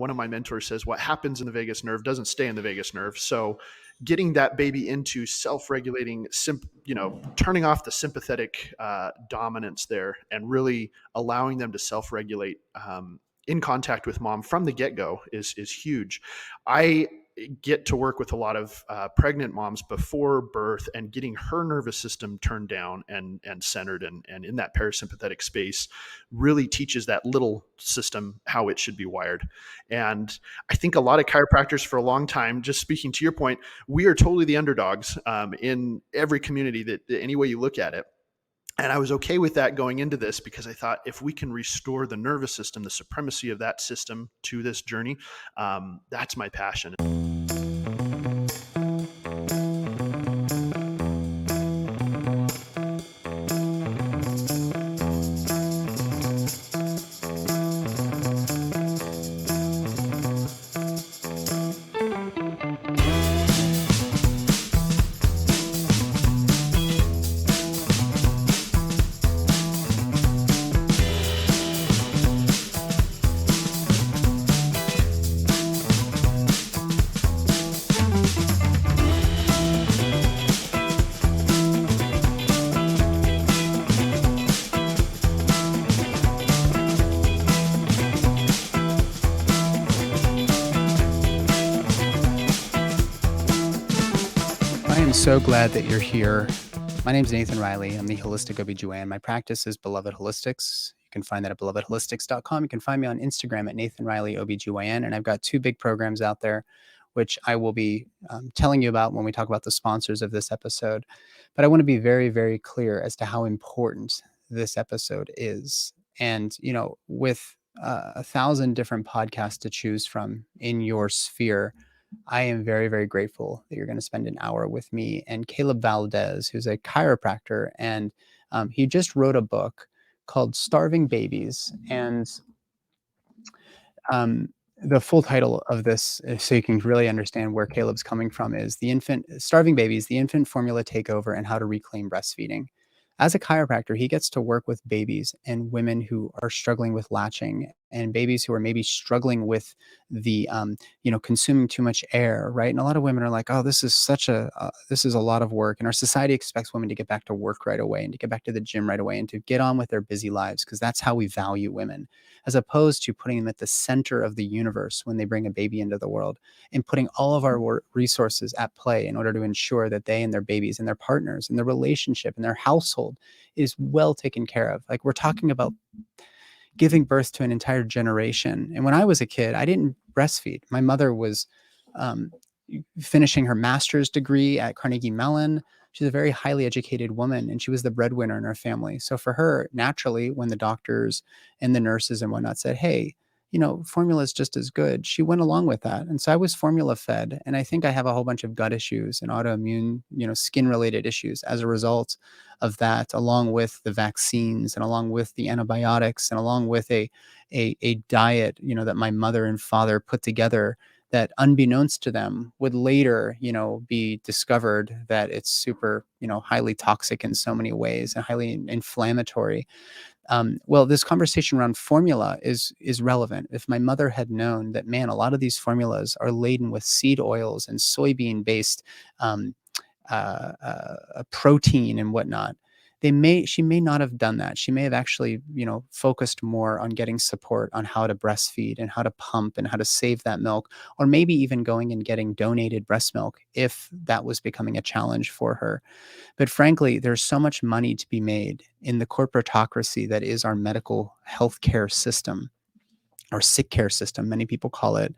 One of my mentors says, what happens in the vagus nerve doesn't stay in the vagus nerve. So getting that baby into self-regulating, turning off the sympathetic dominance there and really allowing them to self-regulate in contact with mom from the get-go is huge. I get to work with a lot of pregnant moms before birth, and getting her nervous system turned down and centered and in that parasympathetic space really teaches that little system how it should be wired. And I think a lot of chiropractors for a long time, just speaking to your point, we are totally the underdogs in every community that any way you look at it. And I was okay with that going into this, because I thought if we can restore the nervous system, the supremacy of that system to this journey, that's my passion. So glad that you're here. My name is Nathan Riley. I'm the Holistic OBGYN. My practice is Beloved Holistics. You can find that at belovedholistics.com. You can find me on Instagram at Nathan Riley OBGYN. And I've got 2 big programs out there, which I will be telling you about when we talk about the sponsors of this episode. But I want to be very, very clear as to how important this episode is. And, with 1,000 different podcasts to choose from in your sphere, I am very, very grateful that you're going to spend an hour with me and Kaleb Valdez, who's a chiropractor. And he just wrote a book called Starving Babies. And the full title of this, so you can really understand where Kaleb's coming from, is Starving Babies, the Infant Formula Takeover and How to Reclaim Breastfeeding. As a chiropractor, he gets to work with babies and women who are struggling with latching, and babies who are maybe struggling with the, consuming too much air, right? And a lot of women are like, oh, this is this is a lot of work. And our society expects women to get back to work right away and to get back to the gym right away and to get on with their busy lives, because that's how we value women, as opposed to putting them at the center of the universe when they bring a baby into the world and putting all of our resources at play in order to ensure that they and their babies and their partners and their relationship and their household is well taken care of. Like, we're talking about giving birth to an entire generation. And when I was a kid, I didn't breastfeed. My mother was finishing her master's degree at Carnegie Mellon. She's a very highly educated woman, and she was the breadwinner in her family. So for her, naturally, when the doctors and the nurses and whatnot said, hey, formula is just as good, she went along with that. And so I was formula fed. And I think I have a whole bunch of gut issues and autoimmune, skin related issues as a result of that, along with the vaccines and along with the antibiotics and along with a diet, that my mother and father put together that, unbeknownst to them, would later, be discovered that it's super, highly toxic in so many ways and highly inflammatory. Well, this conversation around formula is relevant. If my mother had known that, man, a lot of these formulas are laden with seed oils and soybean-based protein and whatnot, she may not have done that. She may have actually, focused more on getting support on how to breastfeed and how to pump and how to save that milk, or maybe even going and getting donated breast milk if that was becoming a challenge for her. But frankly, there's so much money to be made in the corporatocracy that is our medical healthcare system, or sick care system, many people call it,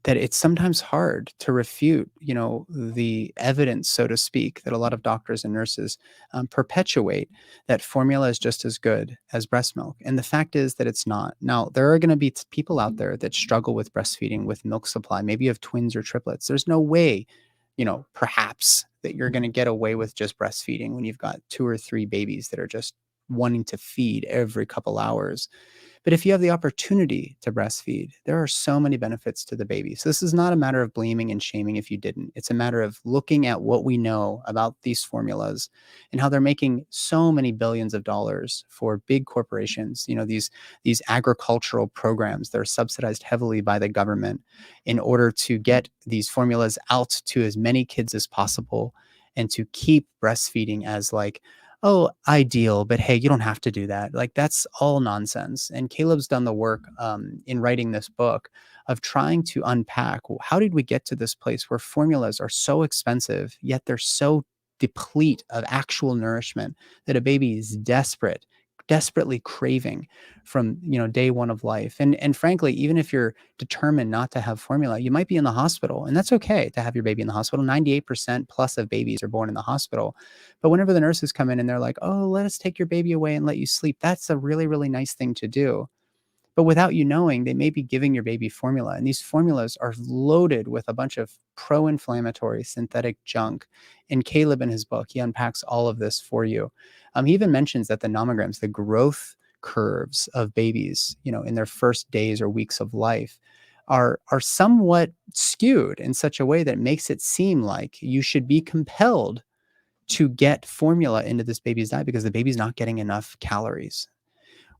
that it's sometimes hard to refute, the evidence, so to speak, that a lot of doctors and nurses perpetuate, that formula is just as good as breast milk. And the fact is that it's not. Now, there are going to be people out there that struggle with breastfeeding, with milk supply. Maybe you have twins or triplets. There's no way, perhaps, that you're going to get away with just breastfeeding when you've got 2 or 3 babies that are just wanting to feed every couple hours. But if you have the opportunity to breastfeed, there are so many benefits to the baby. So this is not a matter of blaming and shaming if you didn't. It's a matter of looking at what we know about these formulas and how they're making so many billions of dollars for big corporations. These agricultural programs that are subsidized heavily by the government in order to get these formulas out to as many kids as possible and to keep breastfeeding as like, oh, ideal, but hey, you don't have to do that. Like, that's all nonsense. And Caleb's done the work in writing this book of trying to unpack, how did we get to this place where formulas are so expensive, yet they're so deplete of actual nourishment that a baby is desperately craving from day one of life. And frankly, even if you're determined not to have formula, you might be in the hospital, and that's okay to have your baby in the hospital. 98% plus of babies are born in the hospital. But whenever the nurses come in and they're like, oh, let us take your baby away and let you sleep, that's a really, really nice thing to do. But without you knowing, they may be giving your baby formula. And these formulas are loaded with a bunch of pro-inflammatory synthetic junk. And Kaleb, in his book, he unpacks all of this for you. He even mentions that the nomograms, the growth curves of babies, in their first days or weeks of life, are somewhat skewed in such a way that makes it seem like you should be compelled to get formula into this baby's diet because the baby's not getting enough calories.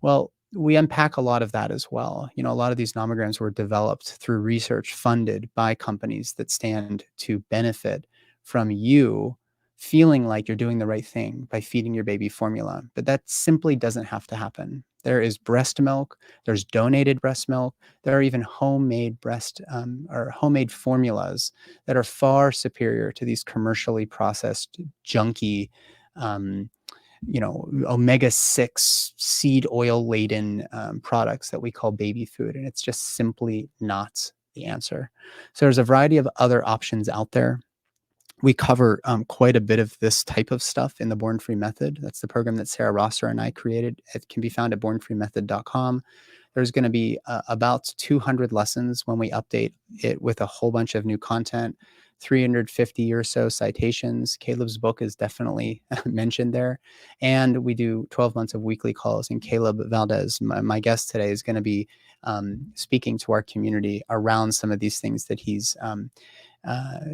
Well, we unpack a lot of that as well. A lot of these nomograms were developed through research funded by companies that stand to benefit from you feeling like you're doing the right thing by feeding your baby formula. But that simply doesn't have to happen. There is breast milk, there's donated breast milk, there are even homemade or homemade formulas that are far superior to these commercially processed junky omega-6 seed oil laden products that we call baby food. And it's just simply not the answer. So there's a variety of other options out there. We cover quite a bit of this type of stuff in the Born Free Method. That's the program that Sarah Rosser and I created. It can be found at bornfreemethod.com. There's going to be about 200 lessons when we update it with a whole bunch of new content. 350 or so citations. Caleb's book is definitely mentioned there. And we do 12 months of weekly calls. And Kaleb Valdez, my guest today, is going to be speaking to our community around some of these things that he's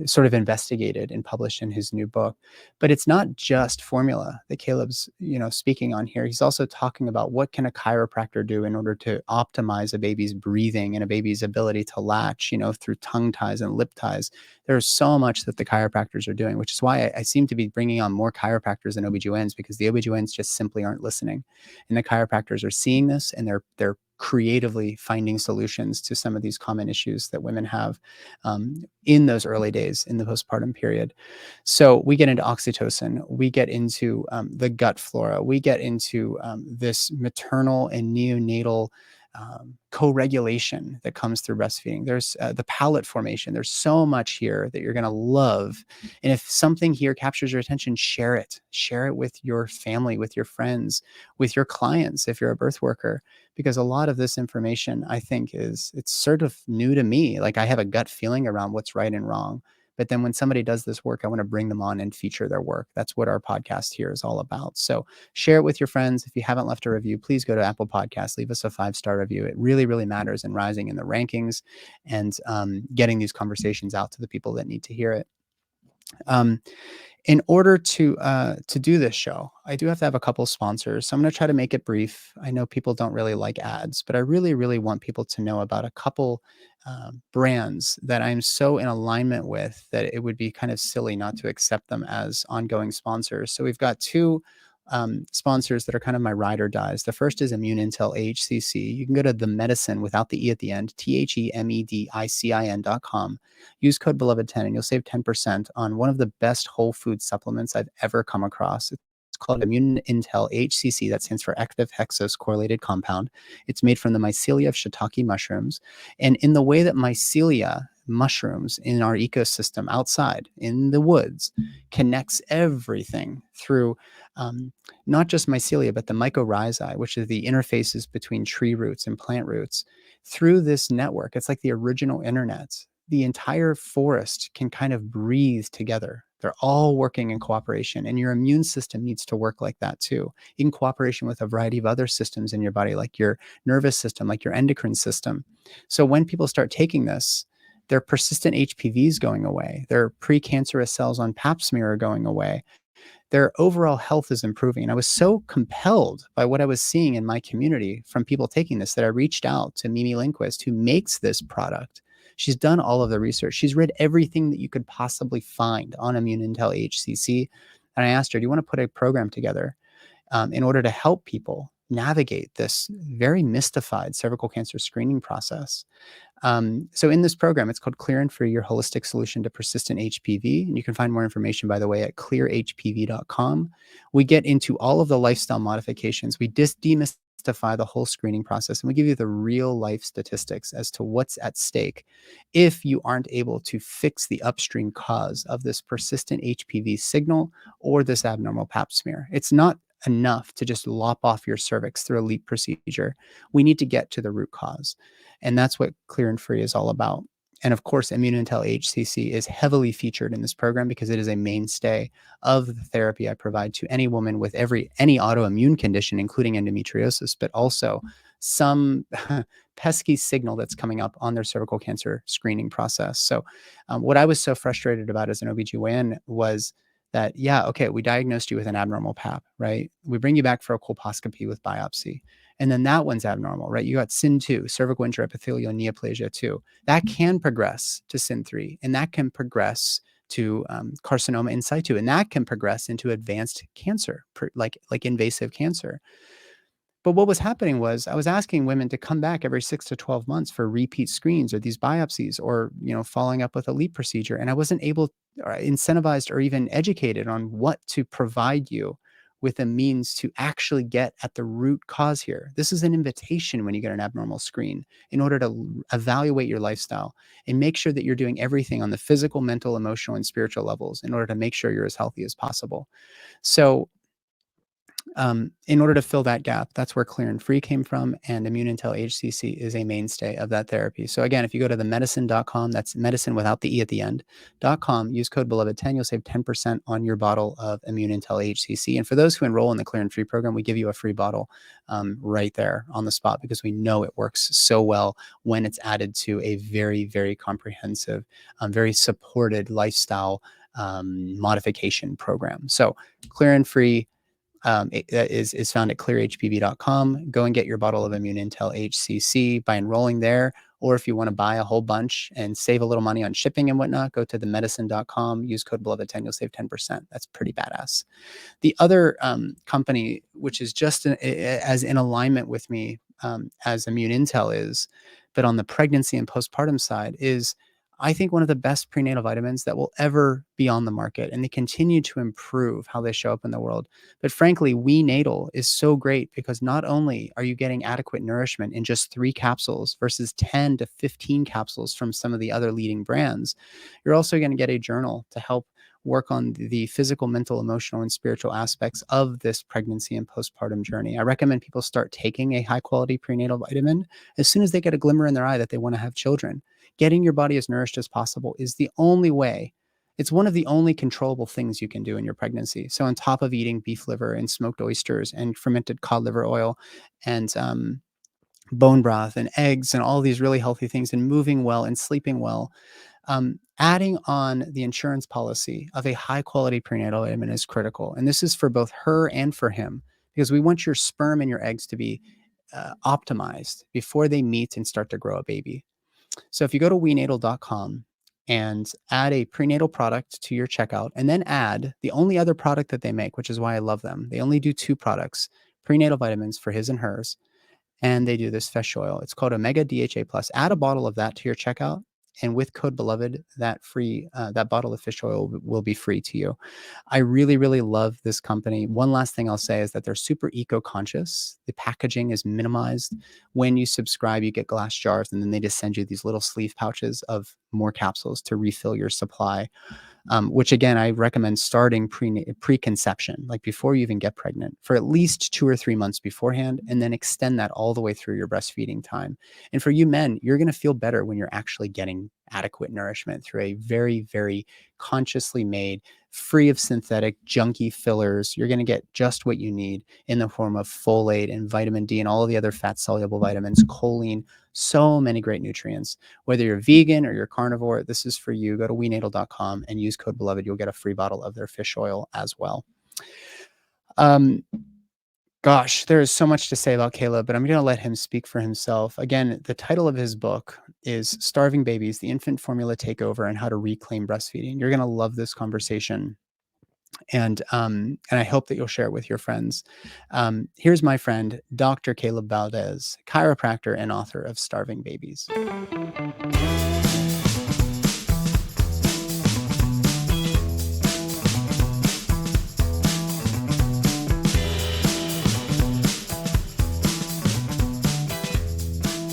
sort of investigated and published in his new book. But it's not just formula that Caleb's, speaking on here. He's also talking about what can a chiropractor do in order to optimize a baby's breathing and a baby's ability to latch, through tongue ties and lip ties. There's so much that the chiropractors are doing, which is why I seem to be bringing on more chiropractors than OBGYNs, because the OBGYNs just simply aren't listening. And the chiropractors are seeing this, and they're creatively finding solutions to some of these common issues that women have in those early days in the postpartum period. So we get into oxytocin, we get into the gut flora, we get into this maternal and neonatal co-regulation that comes through breastfeeding. There's the palate formation. There's so much here that you're going to love. And if something here captures your attention, share it. Share it with your family, with your friends, with your clients if you're a birth worker, because a lot of this information, I think, it's sort of new to me. Like, I have a gut feeling around what's right and wrong. But then when somebody does this work, I want to bring them on and feature their work. That's what our podcast here is all about. So share it with your friends. If you haven't left a review, please go to Apple Podcasts, leave us a 5-star review. It really, really matters in rising in the rankings and getting these conversations out to the people that need to hear it. In order to do this show, I do have to have a couple sponsors. So I'm going to try to make it brief. I know people don't really like ads, but I really, really want people to know about a couple brands that I'm so in alignment with that it would be kind of silly not to accept them as ongoing sponsors. So we've got two sponsors that are kind of my ride or dies. The first is Immune Intel AHCC. You can go to the medicine without the E at the end, THEMEDICIN.com. Use code Beloved10 and you'll save 10% on one of the best whole food supplements I've ever come across. It's called Immune Intel AHCC. That stands for active hexose correlated compound. It's made from the mycelia of shiitake mushrooms. And in the way that mycelia mushrooms in our ecosystem outside in the woods connects everything through not just mycelia, but the mycorrhizae, which are the interfaces between tree roots and plant roots. Through this network, it's like the original internet. The entire forest can kind of breathe together They're all working in cooperation, and your immune system needs to work like that too, in cooperation with a variety of other systems in your body, like your nervous system, like your endocrine system. So when people start taking this, their persistent HPVs going away, their precancerous cells on pap smear are going away, their overall health is improving. And I was so compelled by what I was seeing in my community from people taking this that I reached out to Mimi Lindquist, who makes this product. She's done all of the research. She's read everything that you could possibly find on Immune Intel AHCC. And I asked her, do you want to put a program together in order to help people navigate this very mystified cervical cancer screening process? So in this program, it's called Clear and Free, your holistic solution to persistent HPV. And you can find more information, by the way, at clearhpv.com. We get into all of the lifestyle modifications. We demystify the whole screening process, and we give you the real life statistics as to what's at stake if you aren't able to fix the upstream cause of this persistent HPV signal or this abnormal pap smear. It's not enough to just lop off your cervix through a LEEP procedure. We need to get to the root cause. And that's what Clear and Free is all about. And of course, Immune Intel AHCC is heavily featured in this program because it is a mainstay of the therapy I provide to any woman with any autoimmune condition, including endometriosis, but also some pesky signal that's coming up on their cervical cancer screening process. So what I was so frustrated about as an OBGYN was that, we diagnosed you with an abnormal pap, right? We bring you back for a colposcopy with biopsy. And then that one's abnormal, right? You got SIN2, cervical intraepithelial neoplasia 2. That can progress to SIN3, and that can progress to carcinoma in situ, and that can progress into advanced cancer, like invasive cancer. But what was happening was I was asking women to come back every 6 to 12 months for repeat screens or these biopsies or, following up with a LEEP procedure. And I wasn't able or incentivized or even educated on what to provide you with a means to actually get at the root cause here. This is an invitation when you get an abnormal screen in order to evaluate your lifestyle and make sure that you're doing everything on the physical, mental, emotional, and spiritual levels in order to make sure you're as healthy as possible. So in order to fill that gap, that's where Clear and Free came from, and Immune Intel HCC is a mainstay of that therapy. So again, if you go to themedicine.com, that's medicine without the E at the end, .com, use code Beloved10, you'll save 10% on your bottle of Immune Intel HCC. And for those who enroll in the Clear and Free program, we give you a free bottle right there on the spot because we know it works so well when it's added to a very, very comprehensive, very supported lifestyle modification program. So Clear and Free is found at clearhpv.com. Go and get your bottle of Immune Intel HCC by enrolling there. Or if you want to buy a whole bunch and save a little money on shipping and whatnot, go to themedicine.com, use code Beloved10, you'll save 10%. That's pretty badass. The other company, which is just as in alignment with me as Immune Intel is, but on the pregnancy and postpartum side, is I think one of the best prenatal vitamins that will ever be on the market, and they continue to improve how they show up in the world. But frankly, WeNatal is so great because not only are you getting adequate nourishment in just 3 capsules versus 10 to 15 capsules from some of the other leading brands, you're also going to get a journal to help work on the physical, mental, emotional, and spiritual aspects of this pregnancy and postpartum journey. I recommend people start taking a high quality prenatal vitamin as soon as they get a glimmer in their eye that they want to have children. Getting your body as nourished as possible is the only way. It's one of the only controllable things you can do in your pregnancy. So on top of eating beef liver and smoked oysters and fermented cod liver oil and bone broth and eggs and all these really healthy things and moving well and sleeping well, adding on the insurance policy of a high quality prenatal vitamin is critical. And this is for both her and for him, because we want your sperm and your eggs to be optimized before they meet and start to grow a baby. So if you go to wenatal.com and add a prenatal product to your checkout, and then add the only other product that they make, which is why I love them. They only do 2 products, prenatal vitamins for his and hers, and they do this fish oil. It's called Omega DHA Plus. Add a bottle of that to your checkout, and with code Beloved, that bottle of fish oil will be free to you. I really, really love this company. One last thing I'll say is that they're super eco-conscious. The packaging is minimized. When you subscribe, you get glass jars, and then they just send you these little sleeve pouches of more capsules to refill your supply. Which again, I recommend starting preconception, like before you even get pregnant, for at least 2 or 3 months beforehand, and then extend that all the way through your breastfeeding time. And for you men, you're going to feel better when you're actually getting adequate nourishment through a very, very consciously made, free of synthetic, junky fillers. You're going to get just what you need in the form of folate and vitamin D and all of the other fat-soluble vitamins, choline, so many great nutrients. Whether you're vegan or you're carnivore, this is for you. Go to wenatal.com and use code BELOVED. You'll get a free bottle of their fish oil as well. Gosh, there is so much to say about Kaleb, but I'm going to let him speak for himself. Again, the title of his book is Starving Babies, the Infant Formula Takeover and How to Reclaim Breastfeeding. You're going to love this conversation. And I hope that you'll share it with your friends. Here's my friend, Dr. Kaleb Valdez, chiropractor and author of Starving Babies.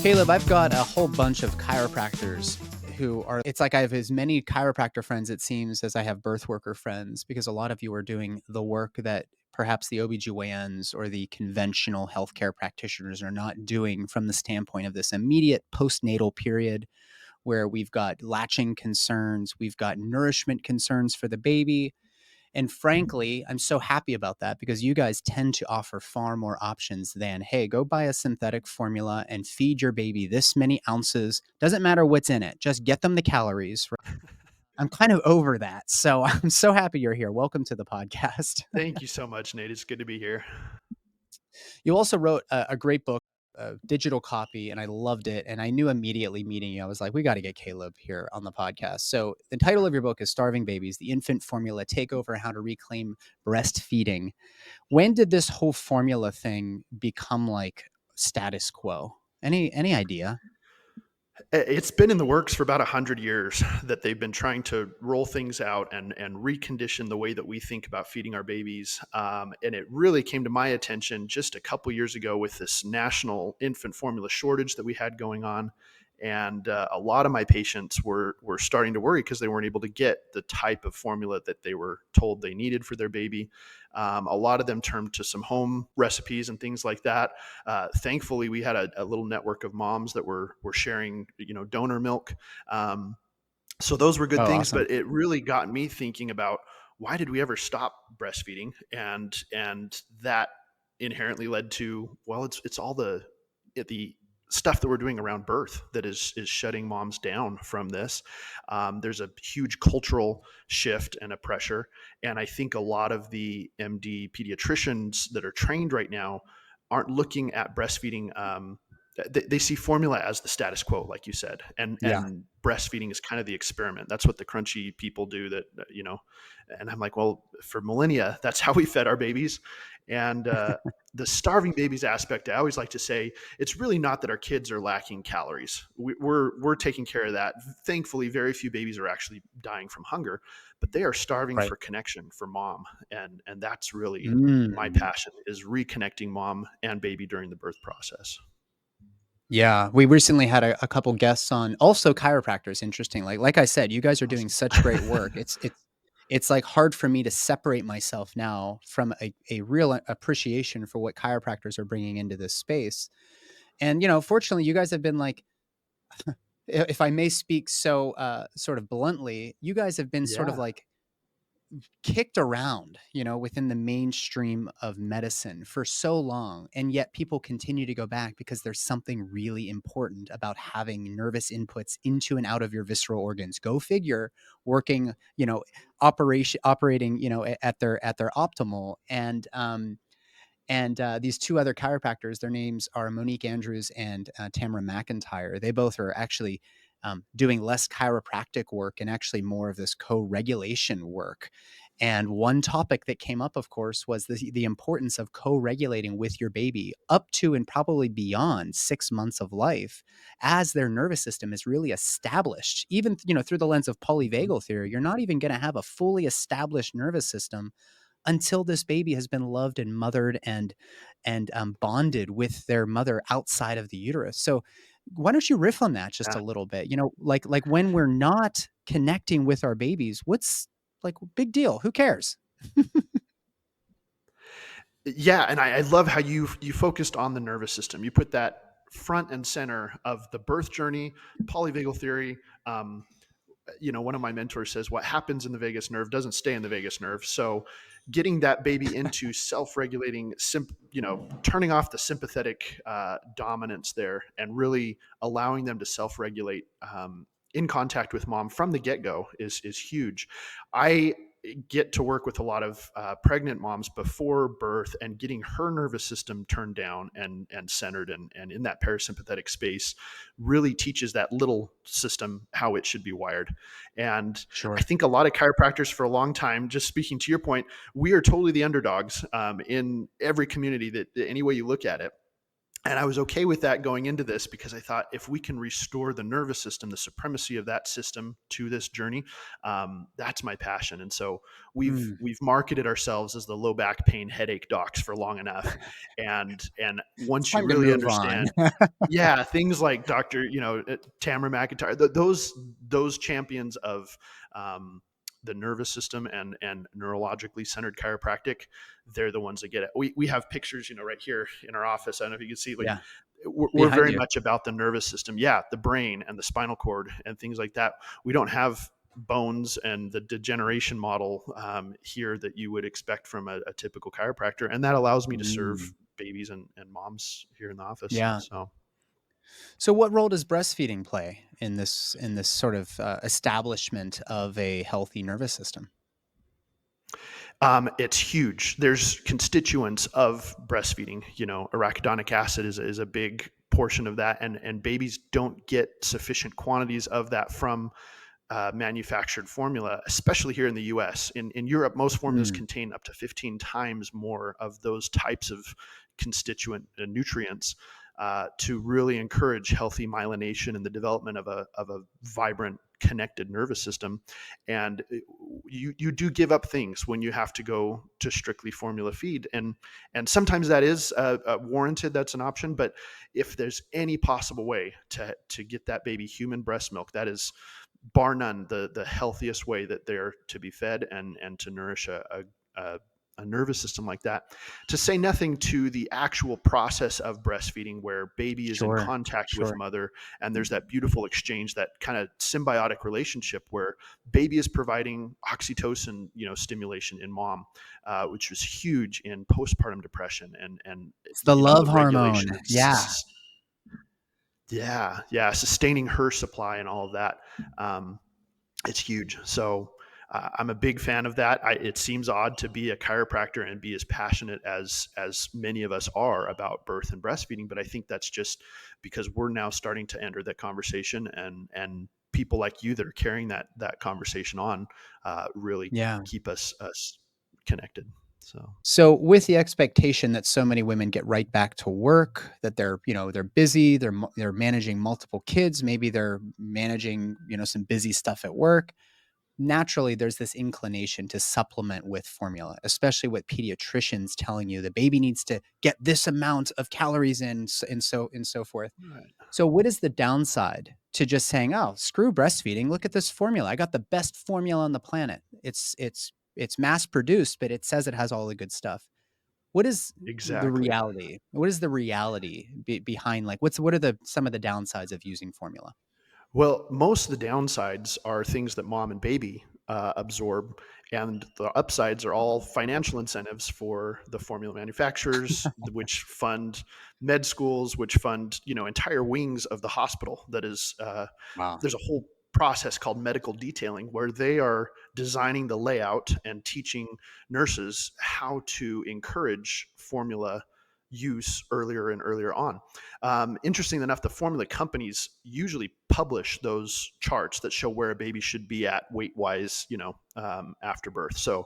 Kaleb, I've got a whole bunch of chiropractors who are, it's like I have as many chiropractor friends, it seems, as I have birth worker friends, because a lot of you are doing the work that perhaps the OBGYNs or the conventional healthcare practitioners are not doing from the standpoint of this immediate postnatal period where we've got latching concerns, we've got nourishment concerns for the baby. And frankly, I'm so happy about that because you guys tend to offer far more options than, hey, go buy a synthetic formula and feed your baby this many ounces. Doesn't matter what's in it. Just get them the calories. Right? I'm kind of over that. So I'm so happy you're here. Welcome to the podcast. Thank you so much, Nate. It's good to be here. You also wrote a great book, digital copy, and I loved it. And I knew immediately meeting you, I was like, we got to get Kaleb here on the podcast. So the title of your book is Starving Babies, the Infant Formula Takeover, How to Reclaim Breastfeeding. When did this whole formula thing become like status quo? Any idea? It's been in the works for about 100 years that they've been trying to roll things out and recondition the way that we think about feeding our babies. And it really came to my attention just a couple years ago with this national infant formula shortage that we had going on. And a lot of my patients were starting to worry because they weren't able to get the type of formula that they were told they needed for their baby. A lot of them turned to some home recipes and things like that. Thankfully, we had a little network of moms that were sharing, donor milk. So those were good things, Awesome. but it really got me thinking about why did we ever stop breastfeeding? And that inherently led to, well, it's all the stuff that we're doing around birth that is shutting moms down from this. There's a huge cultural shift and a pressure. And I think a lot of the MD pediatricians that are trained right now aren't looking at breastfeeding. They see formula as the status quo, like you said, and breastfeeding is kind of the experiment. That's what the crunchy people do and I'm like, well, for millennia, that's how we fed our babies. And the starving babies aspect, I always like to say, it's really not that our kids are lacking calories. We're taking care of that. Thankfully, very few babies are actually dying from hunger, but they are starving for connection, for mom. And that's really my passion, is reconnecting mom and baby during the birth process. Yeah, we recently had a couple guests on, also chiropractors. Interesting. Like I said, you guys are doing such great work. It's like hard for me to separate myself now from a real appreciation for what chiropractors are bringing into this space. And, fortunately, you guys have been like, if I may speak so sort of bluntly, you guys have been sort of like kicked around, within the mainstream of medicine for so long. And yet people continue to go back because there's something really important about having nervous inputs into and out of your visceral organs. Go figure, working, operating, at their optimal. And these two other chiropractors, their names are Monique Andrews and Tamara McIntyre. They both are actually doing less chiropractic work and actually more of this co-regulation work. And one topic that came up, of course, was the importance of co-regulating with your baby up to and probably beyond 6 months of life, as their nervous system is really established. Even, through the lens of polyvagal theory, you're not even going to have a fully established nervous system until this baby has been loved and mothered and bonded with their mother outside of the uterus. So why don't you riff on that just a little bit? Like when we're not connecting with our babies, what's like big deal? Who cares? Yeah, and I love how you focused on the nervous system. You put that front and center of the birth journey, polyvagal theory. One of my mentors says what happens in the vagus nerve doesn't stay in the vagus nerve. So getting that baby into self-regulating, turning off the sympathetic dominance there and really allowing them to self-regulate in contact with mom from the get-go is huge. I get to work with a lot of pregnant moms before birth, and getting her nervous system turned down and centered and in that parasympathetic space really teaches that little system how it should be wired. And I Sure. think a lot of chiropractors for a long time, just speaking to your point, we are totally the underdogs in every community that any way you look at it. And I was okay with that going into this because I thought if we can restore the nervous system, the supremacy of that system to this journey, that's my passion. And so we've Mm. marketed ourselves as the low back pain headache docs for long enough. And It's once you time to really move on. understand, yeah, things like Dr. Tamara McIntyre, those champions of the nervous system and neurologically centered chiropractic, they're the ones that get it. We have pictures, right here in our office. I don't know if you can see, like Yeah. we're Behind very you. much about the nervous system. Yeah. The brain and the spinal cord and things like that. We don't have bones and the degeneration model here that you would expect from a typical chiropractor. And that allows me to serve Mm. babies and moms here in the office. Yeah. So So what role does breastfeeding play in this sort of establishment of a healthy nervous system? it's huge. There's constituents of breastfeeding. Arachidonic acid is a big portion of that, and babies don't get sufficient quantities of that from manufactured formula, especially here in the U.S. In Europe, most formulas Mm. contain up to 15 times more of those types of constituent nutrients to really encourage healthy myelination and the development of a vibrant, connected nervous system. And you do give up things when you have to go to strictly formula feed, and sometimes that is warranted. That's an option, but if there's any possible way to get that baby human breast milk, that is bar none the healthiest way that they're to be fed and to nourish a nervous system like that. To say nothing to the actual process of breastfeeding, where baby is in Sure. contact with Sure. mother, and there's that beautiful exchange, that kind of symbiotic relationship where baby is providing oxytocin, stimulation in mom, which was huge in postpartum depression and It's the love the regulation hormone. of Yeah. yeah, sustaining her supply and all of that. It's huge. So I'm a big fan of that. It seems odd to be a chiropractor and be as passionate as many of us are about birth and breastfeeding, but I think that's just because we're now starting to enter that conversation, and people like you that are carrying that conversation on really Yeah. keep us connected. So So with the expectation that so many women get right back to work, that they're busy, they're managing multiple kids, maybe they're managing, some busy stuff at work. Naturally, there's this inclination to supplement with formula, especially with pediatricians telling you the baby needs to get this amount of calories in, and so forth. right. So what is the downside to just saying, "Oh, screw breastfeeding. Look at this formula. I got the best formula on the planet. It's mass produced, but it says it has all the good stuff." What is the Exactly. reality? What is the reality behind, like, what are the some of the downsides of using formula? Well, most of the downsides are things that mom and baby absorb, and the upsides are all financial incentives for the formula manufacturers, which fund med schools, which fund entire wings of the hospital. That is, Wow. there's a whole process called medical detailing where they are designing the layout and teaching nurses how to encourage formula use earlier and earlier on. Interesting enough, the formula companies usually publish those charts that show where a baby should be at weight wise, after birth. So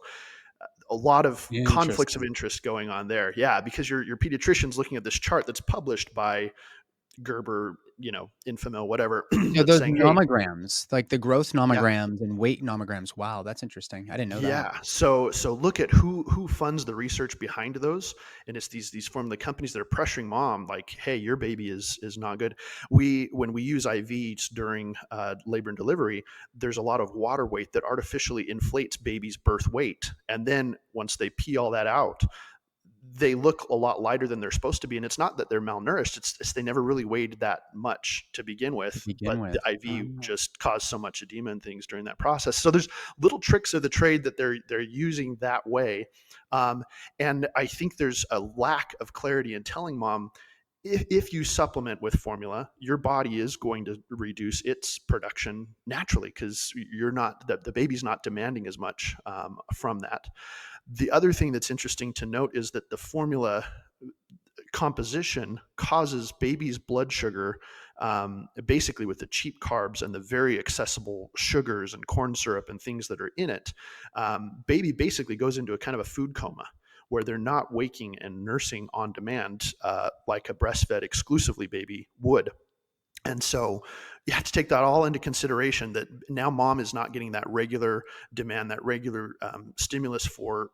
a lot of conflicts of Interesting. interest going on there. Yeah, because your pediatrician's looking at this chart that's published by Gerber, Infamil, whatever, Yeah, that's those saying, hey, nomograms, like the growth yeah, nomograms and weight nomograms. Wow, that's interesting. I didn't know that. yeah. So look at who funds the research behind those, and it's these formula companies that are pressuring mom, like, hey, your baby is not good. When we use IVs during labor and delivery, there's a lot of water weight that artificially inflates baby's birth weight, and then once they pee all that out, they look a lot lighter than they're supposed to be. And it's not that they're malnourished. It's they never really weighed that much to begin with, but the IV just caused so much edema and things during that process. So there's little tricks of the trade that they're using that way. And I think there's a lack of clarity in telling mom, if you supplement with formula, your body is going to reduce its production naturally, because you're not, the baby's not demanding as much from that. The other thing that's interesting to note is that the formula composition causes baby's blood sugar, basically with the cheap carbs and the very accessible sugars and corn syrup and things that are in it. Baby basically goes into a kind of a food coma, where they're not waking and nursing on demand like a breastfed exclusively baby would. And so you have to take that all into consideration, that now mom is not getting that regular demand, that regular stimulus for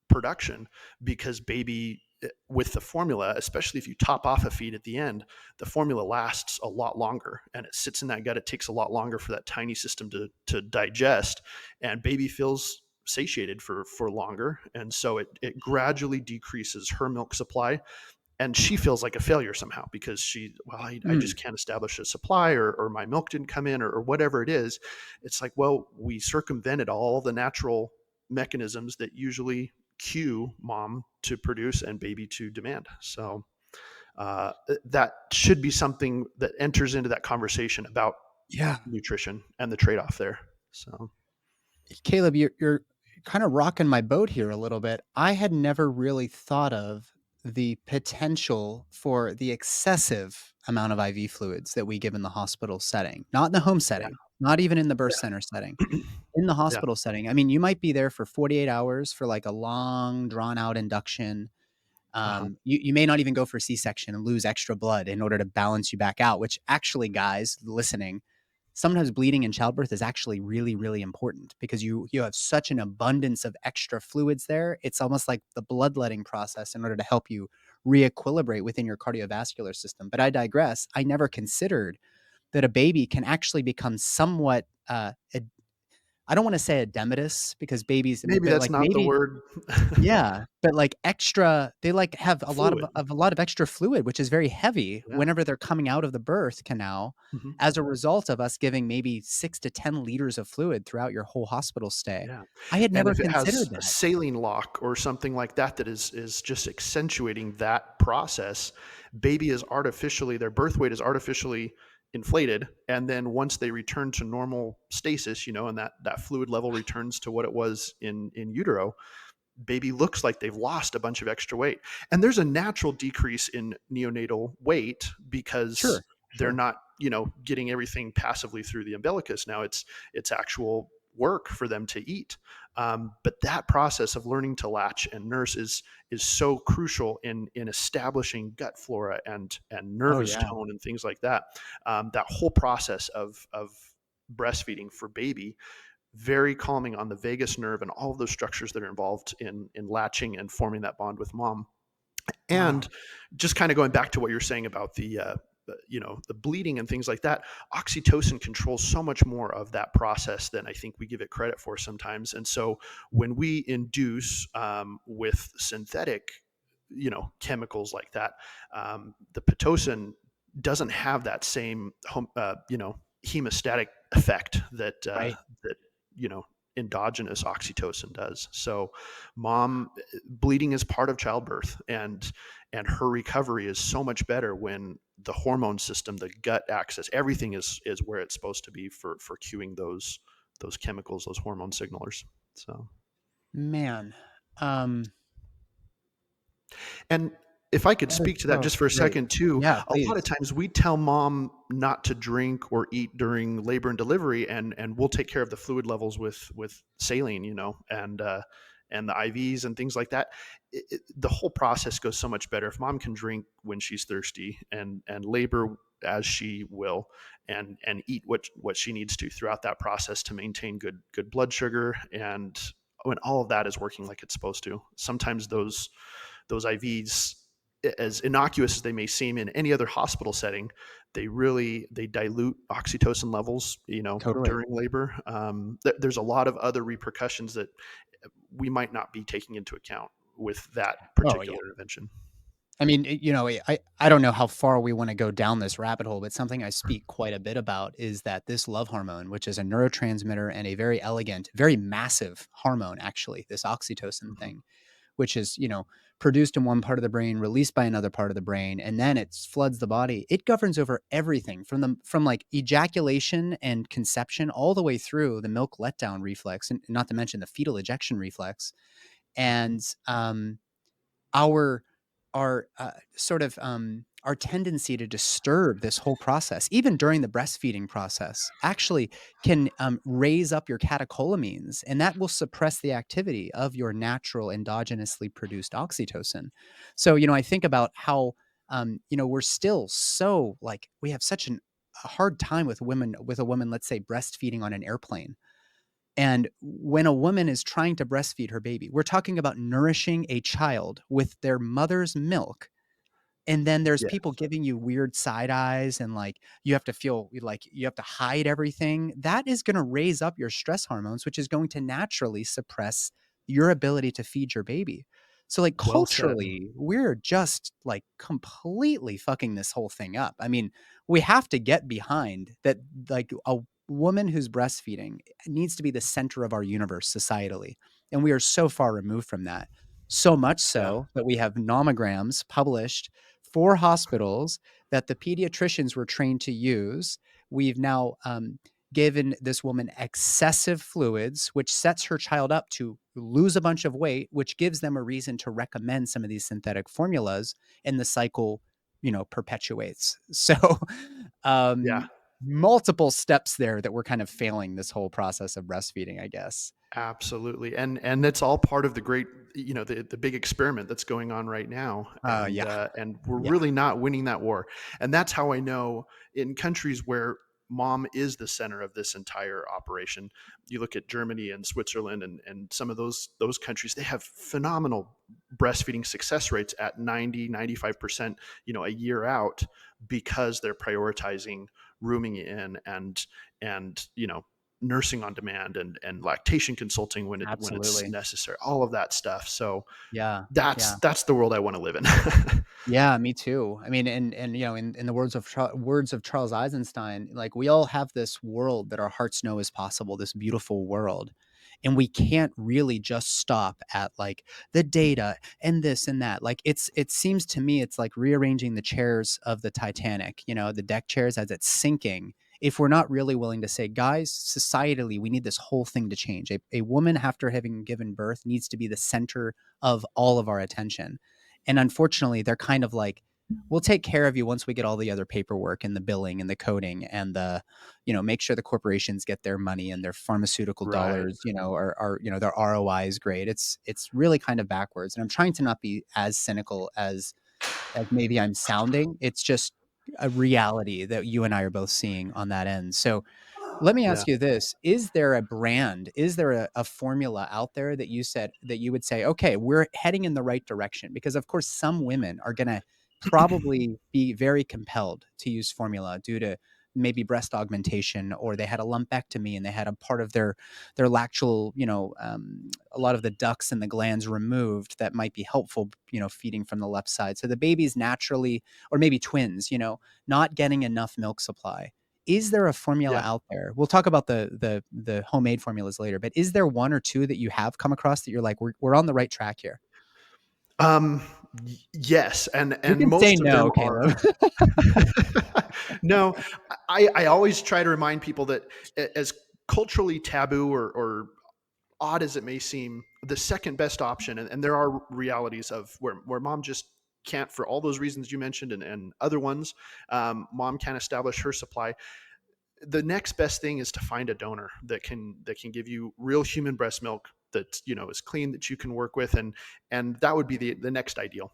production, because baby, with the formula, especially if you top off a feed at the end, the formula lasts a lot longer and it sits in that gut. It takes a lot longer for that tiny system to digest, and baby feels satiated for longer. And so it gradually decreases her milk supply, and she feels like a failure somehow, because I just can't establish a supply, or my milk didn't come in, or whatever it is. It's like, well, we circumvented all the natural mechanisms that usually cue mom to produce and baby to demand. So that should be something that enters into that conversation about nutrition and the trade-off there. So Kaleb, you're kind of rocking my boat here a little bit. I had never really thought of the potential for the excessive amount of IV fluids that we give in the hospital setting, not in the home setting, not even in the birth center setting, in the hospital setting. I mean, you might be there for 48 hours for like a long, drawn out induction. You may not even go for a C-section and lose extra blood in order to balance you back out, which actually, guys listening, sometimes bleeding in childbirth is actually really, really important, because you have such an abundance of extra fluids there. It's almost like the bloodletting process in order to help you re-equilibrate within your cardiovascular system. But I digress. I never considered that a baby can actually become somewhat, I don't want to say edematous, because babies, maybe but that's like not the maybe, word. yeah, but like extra, they like have a lot of extra fluid, which is very heavy whenever they're coming out of the birth canal, as a result of us giving maybe 6 to 10 liters of fluid throughout your whole hospital stay. Yeah. I had And never if it has considered a that. saline lock or something like that, that is just accentuating that process, baby is artificially, their birth weight is artificially inflated. And then once they return to normal stasis, and that fluid level returns to what it was in utero, baby looks like they've lost a bunch of extra weight. And there's a natural decrease in neonatal weight, because they're not, getting everything passively through the umbilicus. Now it's actual work for them to eat. But that process of learning to latch and nurse is so crucial in establishing gut flora and nervous tone and things like that. That whole process of breastfeeding for baby, very calming on the vagus nerve and all of those structures that are involved in latching and forming that bond with mom. And just kind of going back to what you're saying about the bleeding and things like that, oxytocin controls so much more of that process than I think we give it credit for sometimes. And so when we induce with synthetic, chemicals like that, the Pitocin doesn't have that same, hemostatic effect that endogenous oxytocin does. So mom, bleeding is part of childbirth, and her recovery is so much better when the hormone system, the gut access, everything is where it's supposed to be for cueing those chemicals, those hormone signalers. So Man. And if I could speak to that just for a second too, a lot of times we tell mom not to drink or eat during labor and delivery, and we'll take care of the fluid levels with saline, and the IVs and things like that. The whole process goes so much better if mom can drink when she's thirsty, and labor as she will, and eat what she needs to throughout that process to maintain good blood sugar, and when all of that is working like it's supposed to. Sometimes those IVs, as innocuous as they may seem in any other hospital setting, they dilute oxytocin levels, during labor. There's a lot of other repercussions that we might not be taking into account with that Oh yeah. particular intervention. I mean, I don't know how far we want to go down this rabbit hole, but something I speak quite a bit about is that this love hormone, which is a neurotransmitter and a very elegant, very massive hormone, actually, this oxytocin Mhm. thing, which is, produced in one part of the brain, released by another part of the brain, and then it floods the body. It governs over everything from like ejaculation and conception all the way through the milk letdown reflex, and not to mention the fetal ejection reflex. And our sort of our tendency to disturb this whole process, even during the breastfeeding process, actually can raise up your catecholamines, and that will suppress the activity of your natural endogenously produced oxytocin. So, I think about how we're still so like we have such a hard time with a woman, let's say, breastfeeding on an airplane. And when a woman is trying to breastfeed her baby, we're talking about nourishing a child with their mother's milk. And then there's Yeah. people giving you weird side eyes and like you have to feel like you have to hide everything. That is going to raise up your stress hormones, which is going to naturally suppress your ability to feed your baby. So like Well said. culturally, we're just like completely fucking this whole thing up. I mean, we have to get behind that, like a woman who's breastfeeding needs to be the center of our universe societally. And we are so far removed from that. So much Yeah. so that we have nomograms published for hospitals that the pediatricians were trained to use. We've now given this woman excessive fluids, which sets her child up to lose a bunch of weight, which gives them a reason to recommend some of these synthetic formulas, and the cycle, perpetuates. So, Yeah. multiple steps there that we're kind of failing this whole process of breastfeeding, I guess. Absolutely. And that's all part of the great, the big experiment that's going on right now. Yeah, And we're yeah, really not winning that war. And that's how I know in countries where mom is the center of this entire operation. You look at Germany and Switzerland and some of those countries, they have phenomenal breastfeeding success rates at 90-95%, a year out, because they're prioritizing rooming in and nursing on demand and lactation consulting when it's absolutely. necessary, all of that stuff. So Yeah, that's yeah. that's the world I want to live in. Yeah, me too. I mean, and in the words of Charles Eisenstein, like we all have this world that our hearts know is possible, this beautiful world, and we can't really just stop at like the data and this and that. Like it seems to me it's like rearranging the chairs of the Titanic, the deck chairs as it's sinking. If we're not really willing to say, guys, societally, we need this whole thing to change. A woman after having given birth needs to be the center of all of our attention. And unfortunately, they're kind of like, we'll take care of you once we get all the other paperwork and the billing and the coding and the, make sure the corporations get their money and their pharmaceutical Right. dollars, their ROI is great. It's really kind of backwards. And I'm trying to not be as cynical as maybe I'm sounding. It's just a reality that you and I are both seeing on that end. So let me Yeah. ask you this. Is there a brand, is there a formula out there that you would say, okay, we're heading in the right direction? Because of course, some women are going to probably be very compelled to use formula due to maybe breast augmentation, or they had a lumpectomy and they had a part of their lacteal, a lot of the ducts and the glands removed that might be helpful, feeding from the left side. So the baby's naturally, or maybe twins, not getting enough milk supply. Is there a formula Yeah. out there? We'll talk about the homemade formulas later, but is there one or two that you have come across that you're like, we're on the right track here? Um, yes, You and can say most of them no, are. Caleb. No, I always try to remind people that as culturally taboo or odd as it may seem, the second best option, and there are realities of where mom just can't, for all those reasons you mentioned and other ones, mom can't establish her supply. The next best thing is to find a donor that can give you real human breast milk that is clean, that you can work with, and that would be the next ideal.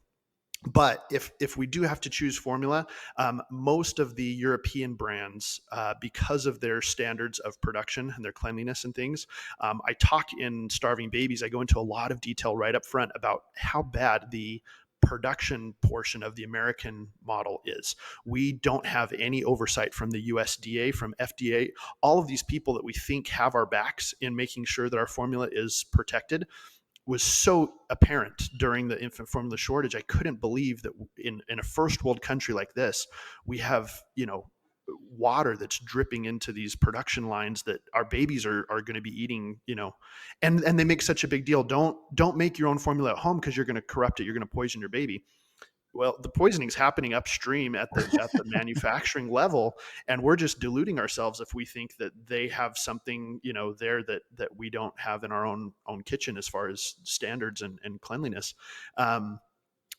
But if we do have to choose formula, most of the European brands, because of their standards of production and their cleanliness and things, I talk in Starving Babies. I go into a lot of detail right up front about how bad the production portion of the American model is. We don't have any oversight from the USDA, from FDA, all of these people that we think have our backs in making sure that our formula is protected. was so apparent during the infant formula shortage. I couldn't believe that in a first world country like this, we have, water that's dripping into these production lines that our babies are going to be eating, and they make such a big deal. Don't make your own formula at home because you're going to corrupt it. You're going to poison your baby. Well, the poisoning is happening upstream at the manufacturing level, and we're just deluding ourselves if we think that they have something, there that we don't have in our own kitchen as far as standards and cleanliness.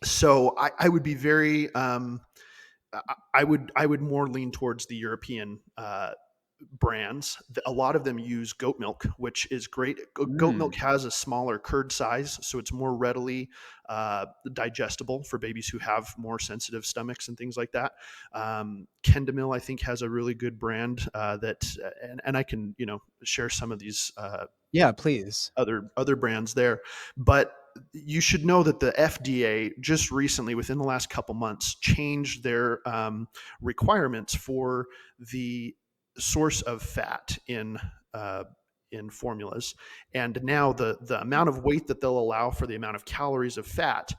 So I would be very I would more lean towards the European brands. A lot of them use goat milk, which is great. Goat milk has a smaller curd size, so it's more readily digestible for babies who have more sensitive stomachs and things like that. Kendamil, I think, has a really good brand and I can, share some of these Yeah, please. other brands there. But you should know that the FDA just recently, within the last couple months, changed their requirements for the source of fat in formulas, and now the amount of weight that they'll allow for the amount of calories of fat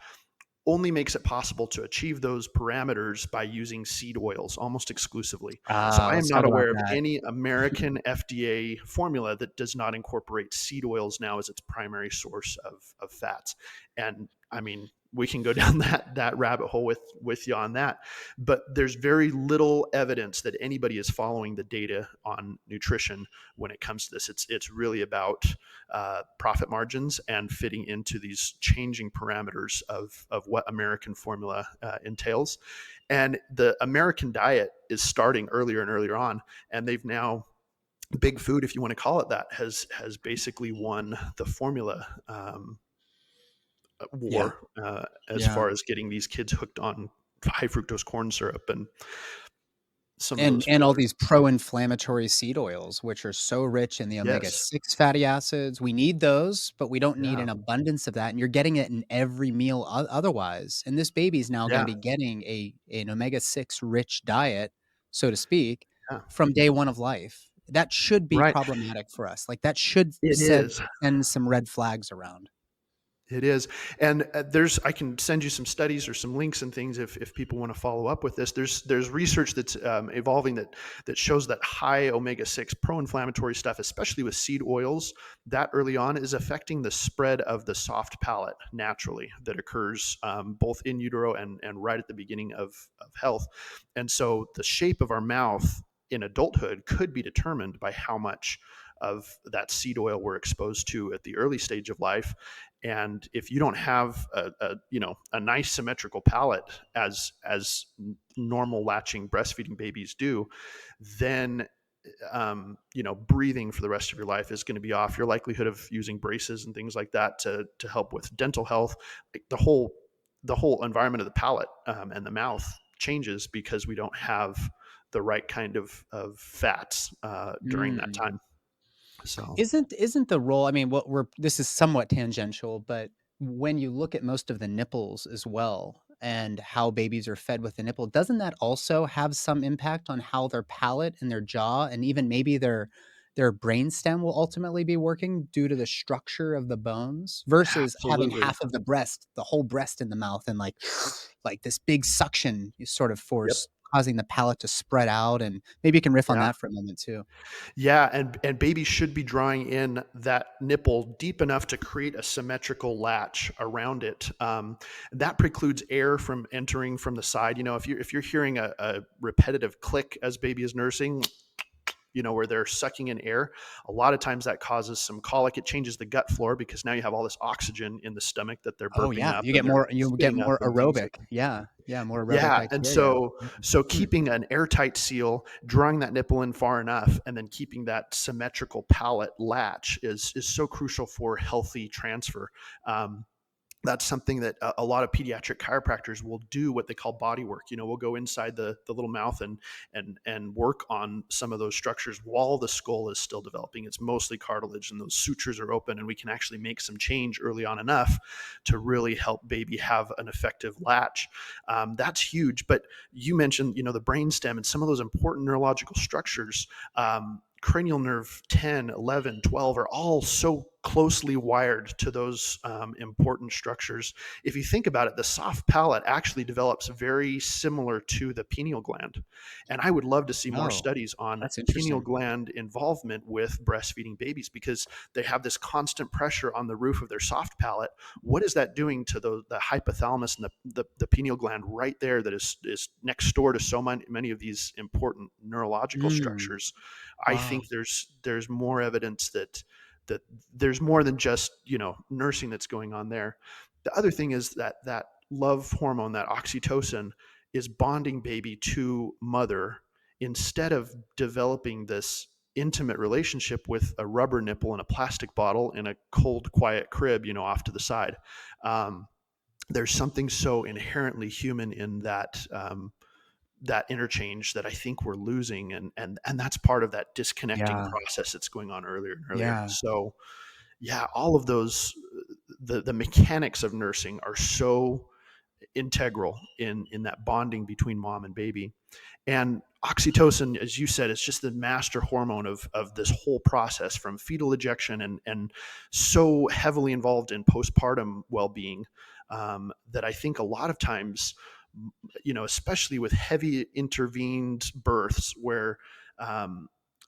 only makes it possible to achieve those parameters by using seed oils almost exclusively. So I am Let's not talk about aware of that. any American FDA formula that does not incorporate seed oils now as its primary source of fats. And I mean, we can go down that rabbit hole with you on that, but there's very little evidence that anybody is following the data on nutrition when it comes to this. It's really about profit margins and fitting into these changing parameters of what American formula entails. And the American diet is starting earlier and earlier on, and they've now, Big Food, if you want to call it that, has basically won the formula Yeah. war as Yeah. far as getting these kids hooked on high fructose corn syrup and some of And those all flavors. these pro-inflammatory seed oils, which are so rich in the Yes. omega-6 fatty acids. We need those, but we don't need Yeah. an abundance of that, and you're getting it in every meal otherwise. And this baby's now gonna Yeah. be getting an omega-6 rich diet, so to speak, Yeah. from day 1 of life. That should be Right. problematic for us. Like, that should It is. send some red flags around. It is. And I can send you some studies or some links and things if people want to follow up with this. There's research that's evolving that shows that high omega-6 pro-inflammatory stuff, especially with seed oils, that early on is affecting the spread of the soft palate naturally that occurs both in utero and right at the beginning of health. And so the shape of our mouth in adulthood could be determined by how much of that seed oil we're exposed to at the early stage of life. And if you don't have a nice symmetrical palate as normal latching breastfeeding babies do, then breathing for the rest of your life is going to be off. Your likelihood of using braces and things like that to help with dental health, like the whole environment of the palate and the mouth changes because we don't have the right kind of fats during that Mm. time. So Isn't the role, I mean, what we're this is somewhat tangential, but when you look at most of the nipples as well and how babies are fed with the nipple, doesn't that also have some impact on how their palate and their jaw and even maybe their brainstem will ultimately be working due to the structure of the bones versus having absolutely. half of the breast, the whole breast in the mouth and like this big suction you sort of Yep. force causing the palate to spread out, and maybe you can riff on Yeah. that for a moment too. Yeah, and babies should be drawing in that nipple deep enough to create a symmetrical latch around it. That precludes air from entering from the side. If you're hearing a repetitive click as baby is nursing, where they're sucking in air, a lot of times that causes some colic. It changes the gut flora because now you have all this oxygen in the stomach that they're Oh, burping yeah, up and they're you get spitting up more and things like aerobic. Yeah, yeah, more aerobic yeah, and bacteria. so Hmm. keeping an airtight seal, drawing that nipple in far enough, and then keeping that symmetrical palate latch is so crucial for healthy transfer. That's something that a lot of pediatric chiropractors will do what they call body work. We'll go inside the little mouth and work on some of those structures while the skull is still developing. It's mostly cartilage and those sutures are open, and we can actually make some change early on enough to really help baby have an effective latch. That's huge. But you mentioned, the brainstem and some of those important neurological structures. Cranial nerve 10, 11, 12 are all so closely wired to those important structures. If you think about it, the soft palate actually develops very similar to the pineal gland. And I would love to see more Oh, studies on that's pineal interesting. gland involvement with breastfeeding babies, because they have this constant pressure on the roof of their soft palate. What is that doing to the hypothalamus and the pineal gland right there that is next door to so many of these important neurological Mm, structures? I wow. think there's more evidence that there's more than just, nursing that's going on there. The other thing is that love hormone, that oxytocin, is bonding baby to mother instead of developing this intimate relationship with a rubber nipple and a plastic bottle in a cold, quiet crib, off to the side. Um, there's something so inherently human in that interchange that I think we're losing, and that's part of that disconnecting Yeah. process that's going on earlier and earlier. Yeah. So yeah, all of those, the mechanics of nursing are so integral in that bonding between mom and baby. And oxytocin, as you said, is just the master hormone of this whole process, from fetal ejection, and so heavily involved in postpartum well-being, that I think a lot of times, especially with heavy intervened births where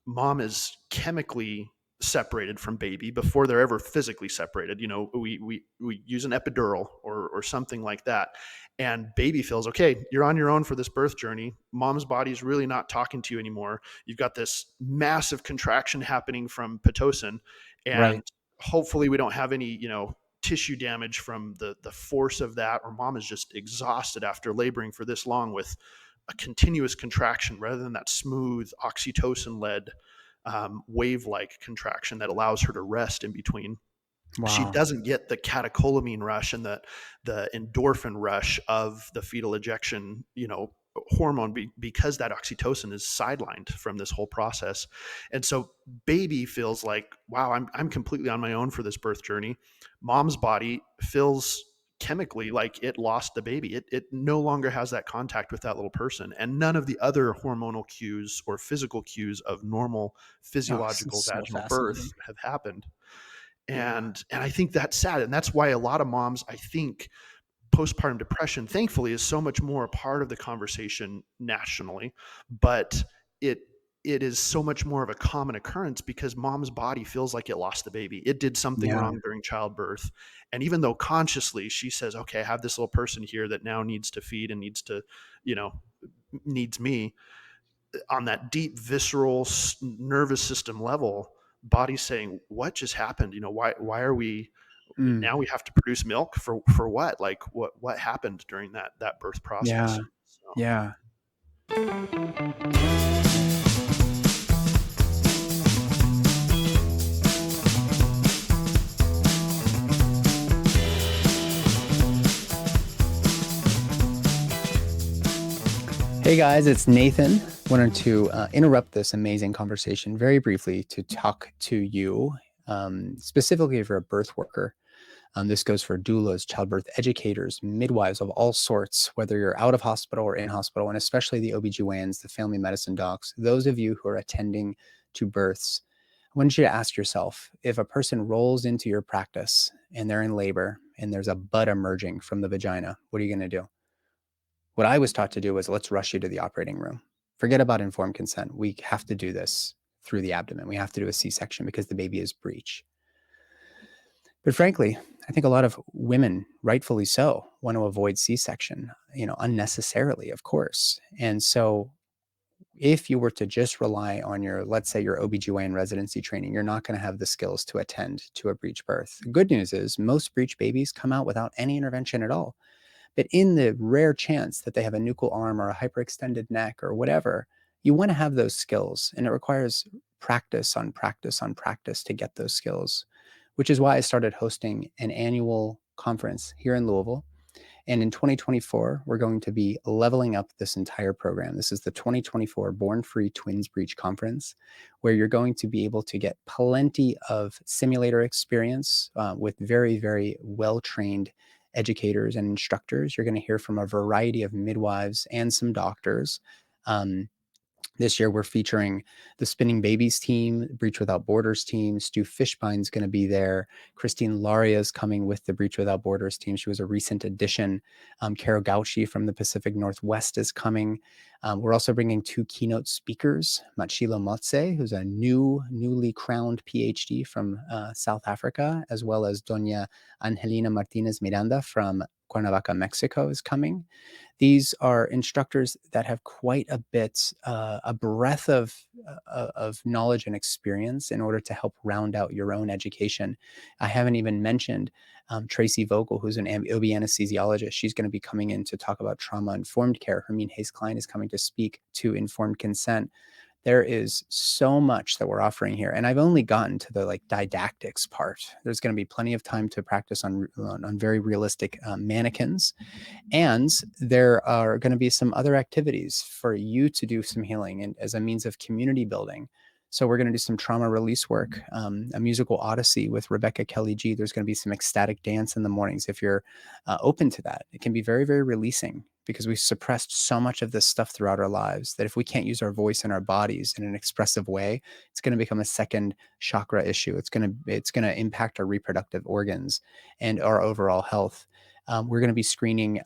mom is chemically separated from baby before they're ever physically separated. We use an epidural or something like that, and baby feels, okay, you're on your own for this birth journey. Mom's body's really not talking to you anymore. You've got this massive contraction happening from pitocin, Right. and hopefully we don't have any, tissue damage from the force of that, or mom is just exhausted after laboring for this long with a continuous contraction rather than that smooth oxytocin led wave like contraction that allows her to rest in between. She Wow. doesn't get the catecholamine rush and the endorphin rush of the fetal ejection, hormone, because that oxytocin is sidelined from this whole process. And so baby feels like, wow, I'm completely on my own for this birth journey. Mom's body feels chemically like it lost the baby. It no longer has that contact with that little person, and none of the other hormonal cues or physical cues of normal Oh, this physiological is so vaginal fascinating. birth have happened. Yeah. And I think that's sad, and that's why a lot of moms, I think, postpartum depression, thankfully, is so much more a part of the conversation nationally, but it it is so much more of a common occurrence because mom's body feels like it lost the baby. It did something Yeah. wrong during childbirth, and even though consciously she says, okay, I have this little person here that now needs to feed and needs to, you know needs me, on that deep visceral nervous system level, body's saying, what just happened? Why are we Mm. now, we have to produce milk for what? Like, what happened during that birth process? Yeah. So Yeah. Hey guys, it's Nathan. Wanted to interrupt this amazing conversation very briefly to talk to you, specifically if you're a birth worker. This goes for doulas, childbirth educators, midwives of all sorts, whether you're out of hospital or in hospital, and especially the OBGYNs, the family medicine docs, those of you who are attending to births. I want you to ask yourself, if a person rolls into your practice and they're in labor and there's a bud emerging from the vagina, what are you going to do? What I was taught to do was, let's rush you to the operating room. Forget about informed consent. We have to do this through the abdomen. We have to do a C-section because the baby is breech. But frankly, I think a lot of women, rightfully so, want to avoid C-section, unnecessarily, of course. And so if you were to just rely on your, let's say, your OBGYN residency training, you're not going to have the skills to attend to a breech birth. The good news is most breech babies come out without any intervention at all. But in the rare chance that they have a nuchal arm or a hyperextended neck or whatever, you want to have those skills. And it requires practice on practice on practice to get those skills, which is why I started hosting an annual conference here in Louisville. And in 2024, we're going to be leveling up this entire program. This is the 2024 Born Free Twins-Breech Conference, where you're going to be able to get plenty of simulator experience with very, very well-trained educators and instructors. You're going to hear from a variety of midwives and some doctors. This year, we're featuring the Spinning Babies team, Breech Without Borders team. Stu Fishbine's going to be there. Christine Laria is coming with the Breech Without Borders team. She was a recent addition. Karo Gauchi from the Pacific Northwest is coming. We're also bringing 2 keynote speakers, Machilo Motse, who's a newly crowned PhD from South Africa, as well as Doña Angelina Martinez Miranda from Cuernavaca, Mexico, is coming. These are instructors that have quite a bit, a breadth of knowledge and experience in order to help round out your own education. I haven't even mentioned Tracy Vogel, who's an OB anesthesiologist. She's going to be coming in to talk about trauma-informed care. Hermine Hayes-Klein is coming to speak to informed consent. There is so much that we're offering here. And I've only gotten to the didactics part. There's going to be plenty of time to practice on very realistic mannequins. And there are going to be some other activities for you to do some healing and as a means of community building. So we're going to do some trauma release work, a musical odyssey with Rebecca Kelly G. There's going to be some ecstatic dance in the mornings if you're open to that. It can be very, very releasing because we've suppressed so much of this stuff throughout our lives that if we can't use our voice and our bodies in an expressive way, it's going to become a second chakra issue. It's going to impact our reproductive organs and our overall health. We're going to be screening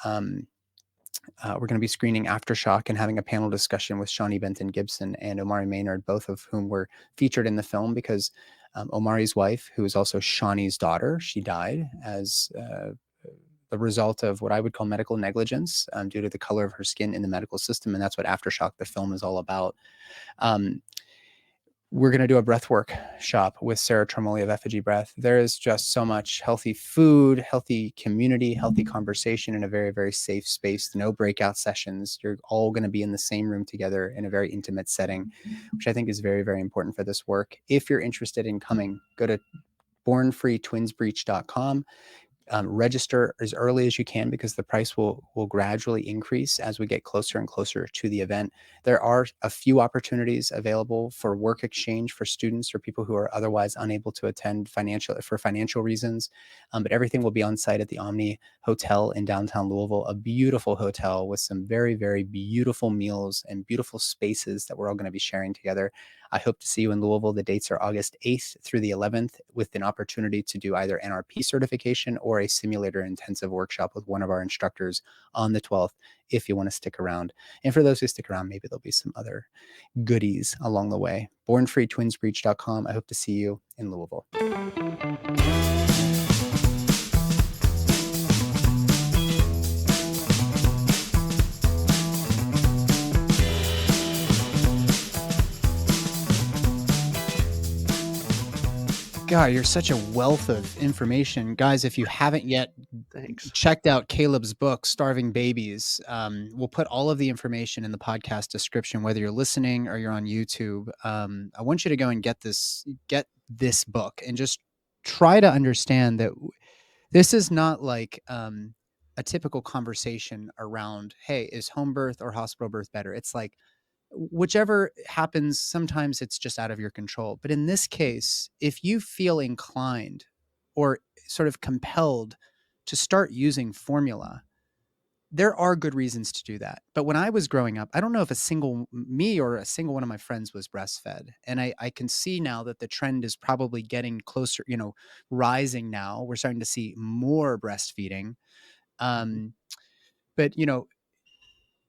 Aftershock and having a panel discussion with Shawnee Benton Gibson and Omari Maynard, both of whom were featured in the film because Omari's wife, who is also Shawnee's daughter, she died as the result of what I would call medical negligence due to the color of her skin in the medical system. And that's what Aftershock, the film, is all about. We're going to do a breath workshop with Sarah Tremoli of Effigy Breath. There is just so much healthy food, healthy community, healthy conversation in a very, very safe space. No breakout sessions. You're all going to be in the same room together in a very intimate setting, which I think is very, very important for this work. If you're interested in coming, go to bornfreetwinsbreech.com. Register as early as you can because the price will gradually increase as we get closer and closer to the event. There are a few opportunities available for work exchange for students or people who are otherwise unable to attend for financial reasons. But everything will be on site at the Omni Hotel in downtown Louisville, a beautiful hotel with some very, very beautiful meals and beautiful spaces that we're all going to be sharing together. I hope to see you in Louisville. The dates are August 8th through the 11th with an opportunity to do either NRP certification or a simulator intensive workshop with one of our instructors on the 12th if you want to stick around. And for those who stick around, maybe there'll be some other goodies along the way. bornfreetwinsbreech.com. I hope to see you in Louisville. God, you're such a wealth of information. Guys, if you haven't yet checked out Kaleb's book, Starving Babies, we'll put all of the information in the podcast description, whether you're listening or you're on YouTube. I want you to go and get this book and just try to understand that this is not like a typical conversation around, hey, is home birth or hospital birth better? It's like, whichever happens, sometimes it's just out of your control. But in this case, if you feel inclined or sort of compelled to start using formula, there are good reasons to do that. But when I was growing up, I don't know if a single one of my friends was breastfed. And I can see now that the trend is probably getting closer, rising now. We're starting to see more breastfeeding. But,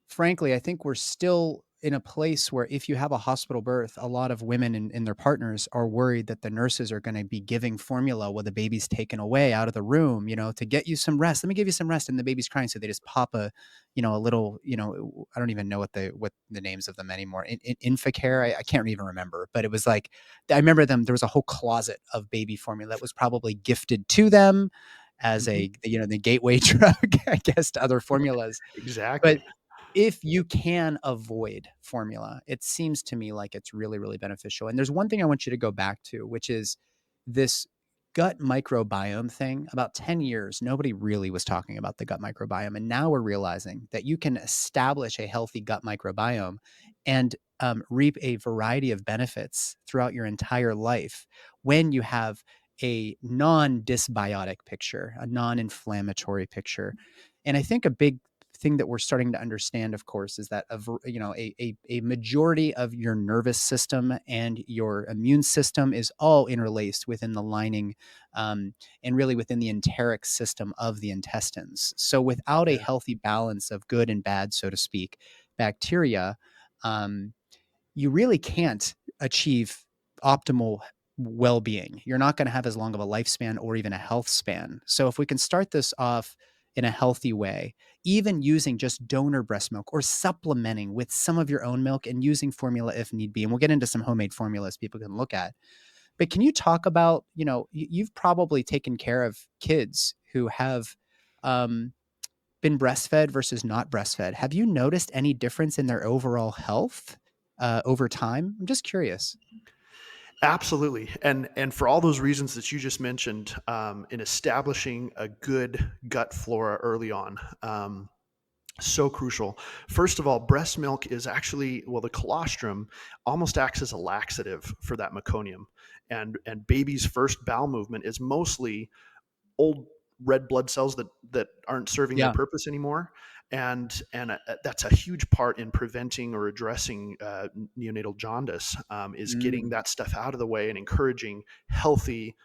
frankly, I think we're still in a place where if you have a hospital birth, a lot of women and their partners are worried that the nurses are going to be giving formula while the baby's taken away out of the room, to get you some rest. Let me give you some rest. And the baby's crying. So they just pop a little, I don't even know what the names of them anymore. Infacare. I can't even remember, but it was like, I remember there was a whole closet of baby formula that was probably gifted to them as the gateway drug, I guess, to other formulas. Exactly. But if you can avoid formula, it seems to me like it's really, really beneficial. And there's one thing I want you to go back to, which is this gut microbiome thing. About 10 years, nobody really was talking about the gut microbiome. And now we're realizing that you can establish a healthy gut microbiome and reap a variety of benefits throughout your entire life when you have a non-dysbiotic picture, a non-inflammatory picture. And I think a big thing that we're starting to understand, of course, is that a majority of your nervous system and your immune system is all interlaced within the lining, and really within the enteric system of the intestines. So without a Yeah. healthy balance of good and bad, so to speak, bacteria, um, you really can't achieve optimal well-being. You're not going to have as long of a lifespan or even a health span. So if we can start this off in a healthy way, even using just donor breast milk or supplementing with some of your own milk and using formula if need be, and we'll get into some homemade formulas people can look at. But can you talk about, you've probably taken care of kids who have been breastfed versus not breastfed. Have you noticed any difference in their overall health over time? I'm just curious. Absolutely, and for all those reasons that you just mentioned, in establishing a good gut flora early on, so crucial. First of all, breast milk is actually, well, the colostrum almost acts as a laxative for that meconium, and baby's first bowel movement is mostly old red blood cells that aren't serving their Yeah. purpose anymore, and that's a huge part in preventing or addressing neonatal jaundice, is getting Mm, that stuff out of the way and encouraging healthy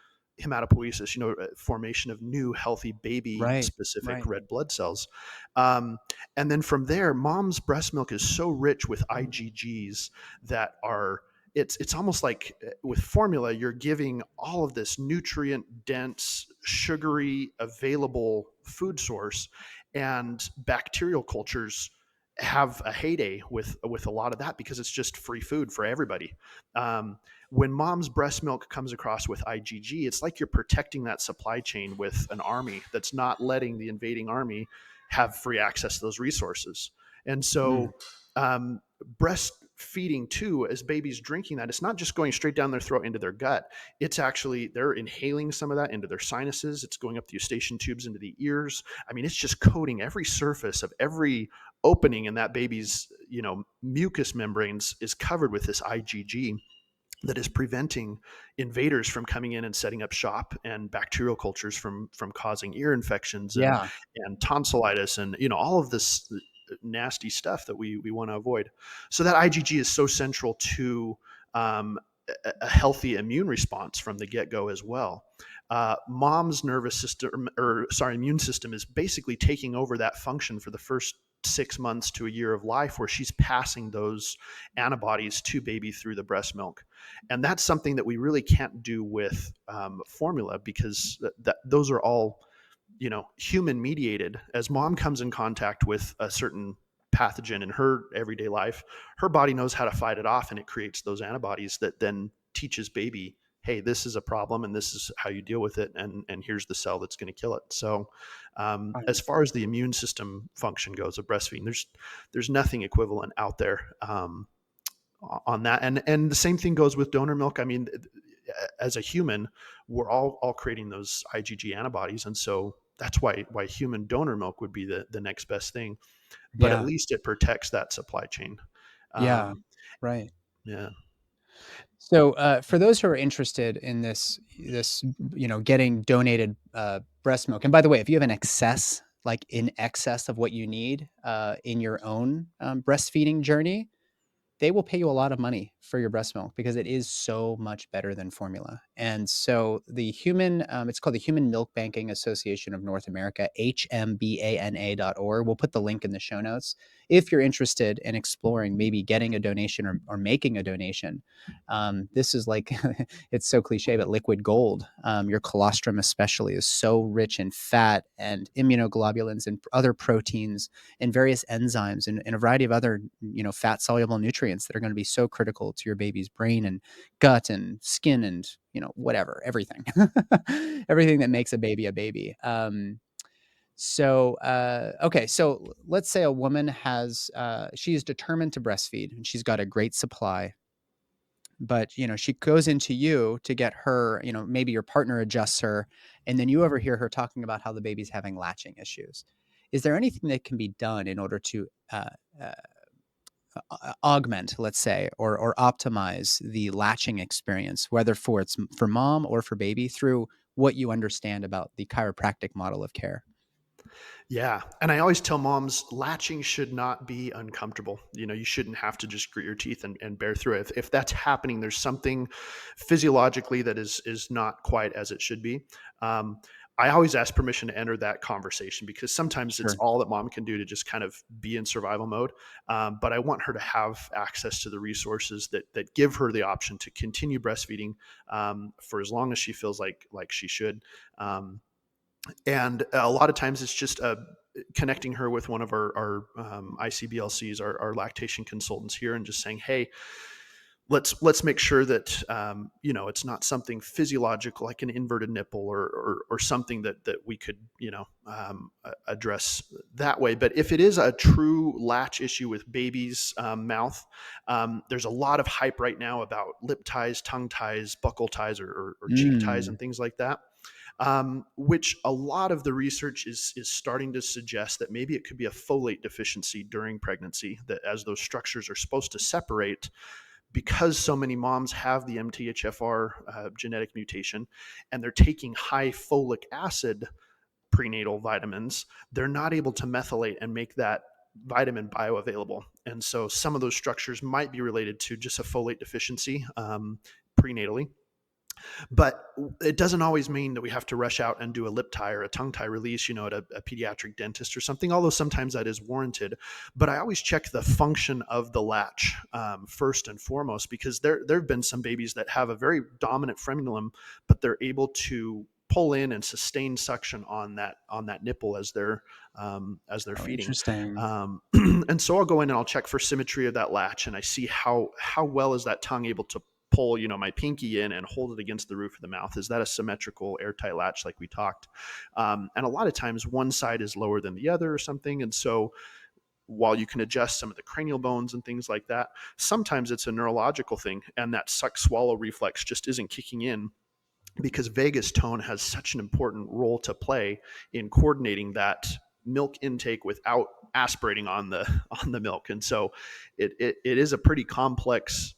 hematopoiesis, formation of new healthy baby right. specific Right. red blood cells. And then from there, mom's breast milk is so rich with IgGs that are, it's almost like with formula, you're giving all of this nutrient dense, sugary, available food source, and bacterial cultures have a heyday with a lot of that because it's just free food for everybody. When mom's breast milk comes across with IgG, it's like you're protecting that supply chain with an army that's not letting the invading army have free access to those resources. And Mm, so, breastfeeding too, as babies drinking that, it's not just going straight down their throat into their gut. It's actually, they're inhaling some of that into their sinuses. It's going up the eustachian tubes into the ears. I mean, it's just coating every surface of every opening in that baby's, mucous membranes is covered with this IgG that is preventing invaders from coming in and setting up shop, and bacterial cultures from causing ear infections yeah. and tonsillitis, and all of this nasty stuff that we want to avoid. So that IgG is so central to, a healthy immune response from the get-go as well. Mom's nervous system, or sorry, immune system, is basically taking over that function for the first 6 months to a year of life, where she's passing those antibodies to baby through the breast milk. And that's something that we really can't do with formula, because those are all, human mediated. As mom comes in contact with a certain pathogen in her everyday life, her body knows how to fight it off, and it creates those antibodies that then teaches baby, hey, this is a problem and this is how you deal with it, and here's the cell that's going to kill it. So, as Right. far as the immune system function goes of breastfeeding, there's nothing equivalent out there, on that. And the same thing goes with donor milk. I mean, as a human, we're all creating those IgG antibodies, and so that's why human donor milk would be the next best thing. But at Yeah. least it protects that supply chain. Yeah. Um, Right. yeah. So, for those who are interested in this, getting donated breast milk, and by the way, if you have an excess, like in excess of what you need in your own breastfeeding journey, they will pay you a lot of money for your breast milk because it is so much better than formula. And so it's called the Human Milk Banking Association of North America, hmbana.org. We'll put the link in the show notes if you're interested in exploring maybe getting a donation or making a donation. This is like, it's so cliche, but liquid gold. Your colostrum especially is so rich in fat and immunoglobulins and other proteins and various enzymes and a variety of other, fat soluble nutrients that are going to be so critical to your baby's brain and gut and skin and, whatever, everything, everything that makes a baby a baby. Okay. So let's say a woman she's determined to breastfeed and she's got a great supply, but she goes into you to get her, maybe your partner adjusts her, and then you overhear her talking about how the baby's having latching issues. Is there anything that can be done in order to uh, augment, let's say, or optimize the latching experience, whether it's for mom or for baby, through what you understand about the chiropractic model of care? Yeah. And I always tell moms latching should not be uncomfortable. You shouldn't have to just grit your teeth and bear through it. If that's happening, there's something physiologically that is not quite as it should be. Um, I always ask permission to enter that conversation because sometimes it's Sure. all that mom can do to just kind of be in survival mode. But I want her to have access to the resources that give her the option to continue breastfeeding for as long as she feels like she should. And a lot of times it's just connecting her with one of our ICBLCs, our lactation consultants here, and just saying, hey, let's make sure that it's not something physiological like an inverted nipple or something that we could address that way. But if it is a true latch issue with baby's mouth, there's a lot of hype right now about lip ties, tongue ties, buccal ties, or cheek ties Mm. and things like that. Which a lot of the research is starting to suggest that maybe it could be a folate deficiency during pregnancy, that as those structures are supposed to separate, because so many moms have the MTHFR genetic mutation and they're taking high folic acid prenatal vitamins, they're not able to methylate and make that vitamin bioavailable. And so some of those structures might be related to just a folate deficiency prenatally. But it doesn't always mean that we have to rush out and do a lip tie or a tongue tie release, at a pediatric dentist or something, although sometimes that is warranted. But I always check the function of the latch first and foremost, because there have been some babies that have a very dominant frenulum, but they're able to pull in and sustain suction on that nipple as they're Oh, feeding. interesting. And so I'll go in and I'll check for symmetry of that latch, and I see how well is that tongue able to pull my pinky in and hold it against the roof of the mouth. Is that a symmetrical airtight latch like we talked? And a lot of times one side is lower than the other or something. And so while you can adjust some of the cranial bones and things like that, sometimes it's a neurological thing, and that suck swallow reflex just isn't kicking in, because vagus tone has such an important role to play in coordinating that milk intake without aspirating on the milk. And so it is a pretty complex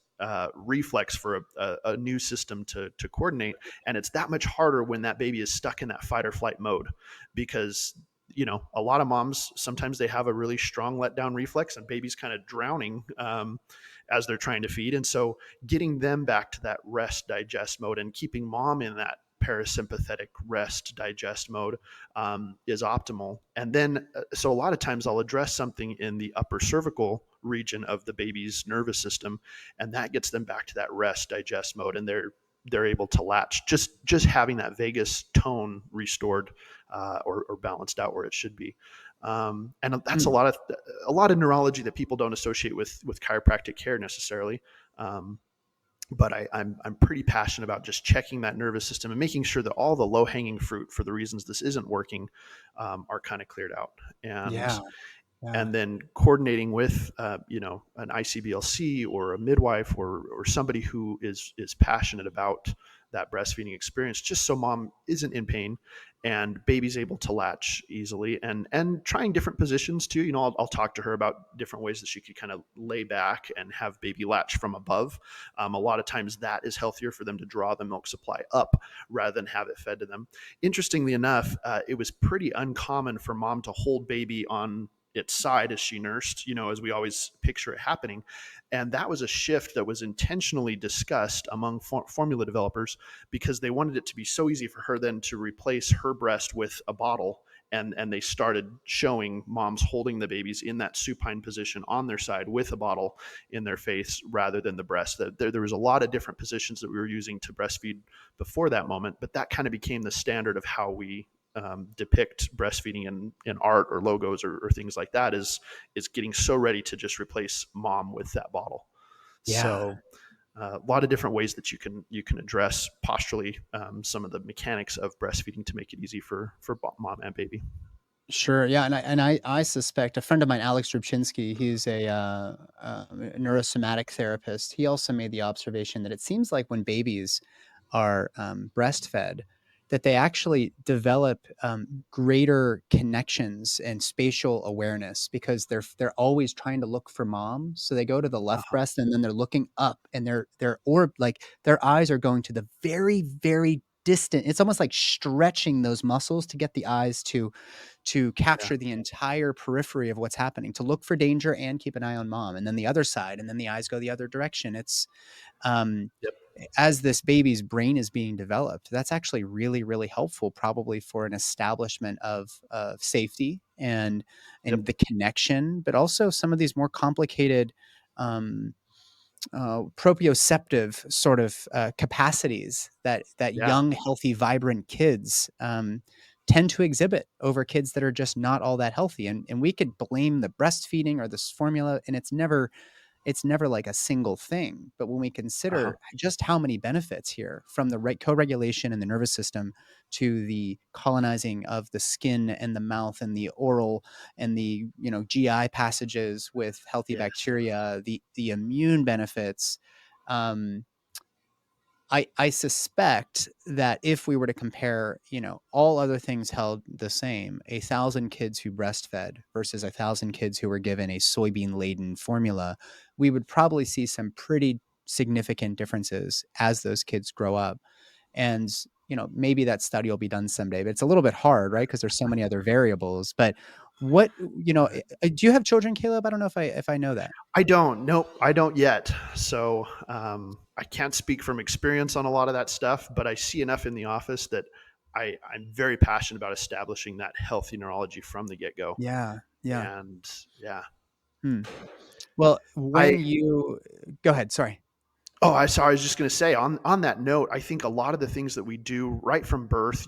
reflex for a new system to coordinate. And it's that much harder when that baby is stuck in that fight or flight mode, because a lot of moms, sometimes they have a really strong letdown reflex and baby's kind of drowning as they're trying to feed. And so getting them back to that rest digest mode and keeping mom in that parasympathetic rest digest mode is optimal. And then so a lot of times I'll address something in the upper cervical region of the baby's nervous system, and that gets them back to that rest digest mode, and they're able to latch, just having that vagus tone restored or balanced out where it should be. And that's a Mm. lot of neurology that people don't associate with chiropractic care necessarily. But I'm pretty passionate about just checking that nervous system and making sure that all the low hanging fruit for the reasons this isn't working are kind of cleared out. And Yeah. Yeah. and then coordinating with an ICBLC or a midwife or somebody who is passionate about that breastfeeding experience, just so mom isn't in pain and baby's able to latch easily, and trying different positions too. I'll talk to her about different ways that she could kind of lay back and have baby latch from above. A lot of times that is healthier for them to draw the milk supply up rather than have it fed to them. Interestingly enough, it was pretty uncommon for mom to hold baby on its side as she nursed, as we always picture it happening. And that was a shift that was intentionally discussed among formula developers, because they wanted it to be so easy for her then to replace her breast with a bottle. And they started showing moms holding the babies in that supine position on their side with a bottle in their face rather than the breast. There was a lot of different positions that we were using to breastfeed before that moment, but that kind of became the standard of how we depict breastfeeding in art or logos or things like that, is getting so ready to just replace mom with that bottle. Yeah. So a lot of different ways that you can address posturally some of the mechanics of breastfeeding to make it easy for mom and baby. Sure. Yeah. And I suspect a friend of mine, Alex Rubchinsky, he's a neurosomatic therapist. He also made the observation that it seems like when babies are breastfed, that they actually develop greater connections and spatial awareness because they're always trying to look for mom. So they go to the left breast and then they're looking up and their eyes are going to the very, very distant. It's almost like stretching those muscles to get the eyes to Yeah. capture the entire periphery of what's happening, to look for danger and keep an eye on mom, and then the other side, and then the eyes go the other direction. It's um, Yep. as this baby's brain is being developed, that's actually really, really helpful, probably for an establishment of safety and Yep. the connection, but also some of these more complicated um, proprioceptive sort of capacities that Yeah. young, healthy, vibrant kids tend to exhibit over kids that are just not all that healthy. And we could blame the breastfeeding or this formula, and it's never like a single thing. But when we Uh-huh. consider just how many benefits here, from the co-regulation in the nervous system to the colonizing of the skin and the mouth and the oral and the GI passages with healthy Yes. bacteria, the immune benefits, um, I suspect that if we were to compare, all other things held the same, 1,000 kids who breastfed versus 1,000 kids who were given a soybean-laden formula, we would probably see some pretty significant differences as those kids grow up. And, maybe that study will be done someday, but it's a little bit hard, right? Because there's so many other variables. But what, Right. do you have children, Caleb? I don't know if I know that. I don't. Nope, I don't yet. So I can't speak from experience on a lot of that stuff, but I see enough in the office that I'm very passionate about establishing that healthy neurology from the get go. Yeah. Yeah. And yeah, Hmm. Well, I when you go ahead, sorry. Oh, I sorry. I was just going to say on that note, I think a lot of the things that we do right from birth,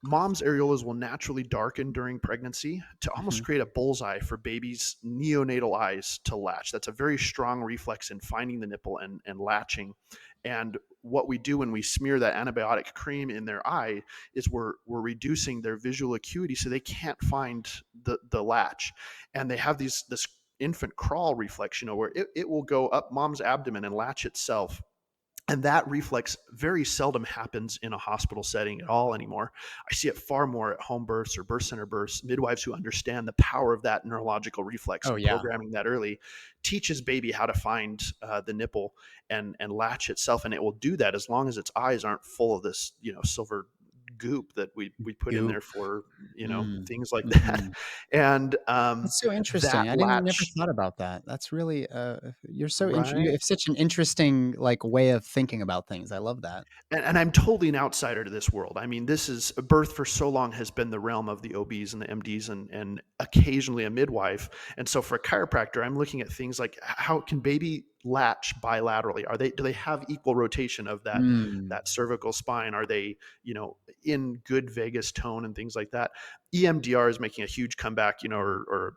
mom's areolas will naturally darken during pregnancy to almost Mhm. create a bullseye for babies' neonatal eyes to latch. That's a very strong reflex in finding the nipple and latching. And what we do when we smear that antibiotic cream in their eye is we're reducing their visual acuity so they can't find the latch. And they have this infant crawl reflex, where it will go up mom's abdomen and latch itself. And that reflex very seldom happens in a hospital setting at all anymore. I see it far more at home births or birth center births. Midwives who understand the power of that neurological reflex Oh, and yeah. programming that early teaches baby how to find the nipple and latch itself. And it will do that as long as its eyes aren't full of this, silver goop that we put in there Goop. for, Mm. things like that. Mhm. And That's so that interesting. I didn't never latch, thought about that. That's really, you right? have such an interesting, like, way of thinking about things. I love that. And I'm totally an outsider to this world. I mean, this is birth for so long has been the realm of the OBs and the MDs and occasionally a midwife. And so for a chiropractor, I'm looking at things like how can baby latch bilaterally? Do they have equal rotation of that Mm. that cervical spine? Are they, in good vagus tone and things like that? EMDR is making a huge comeback, or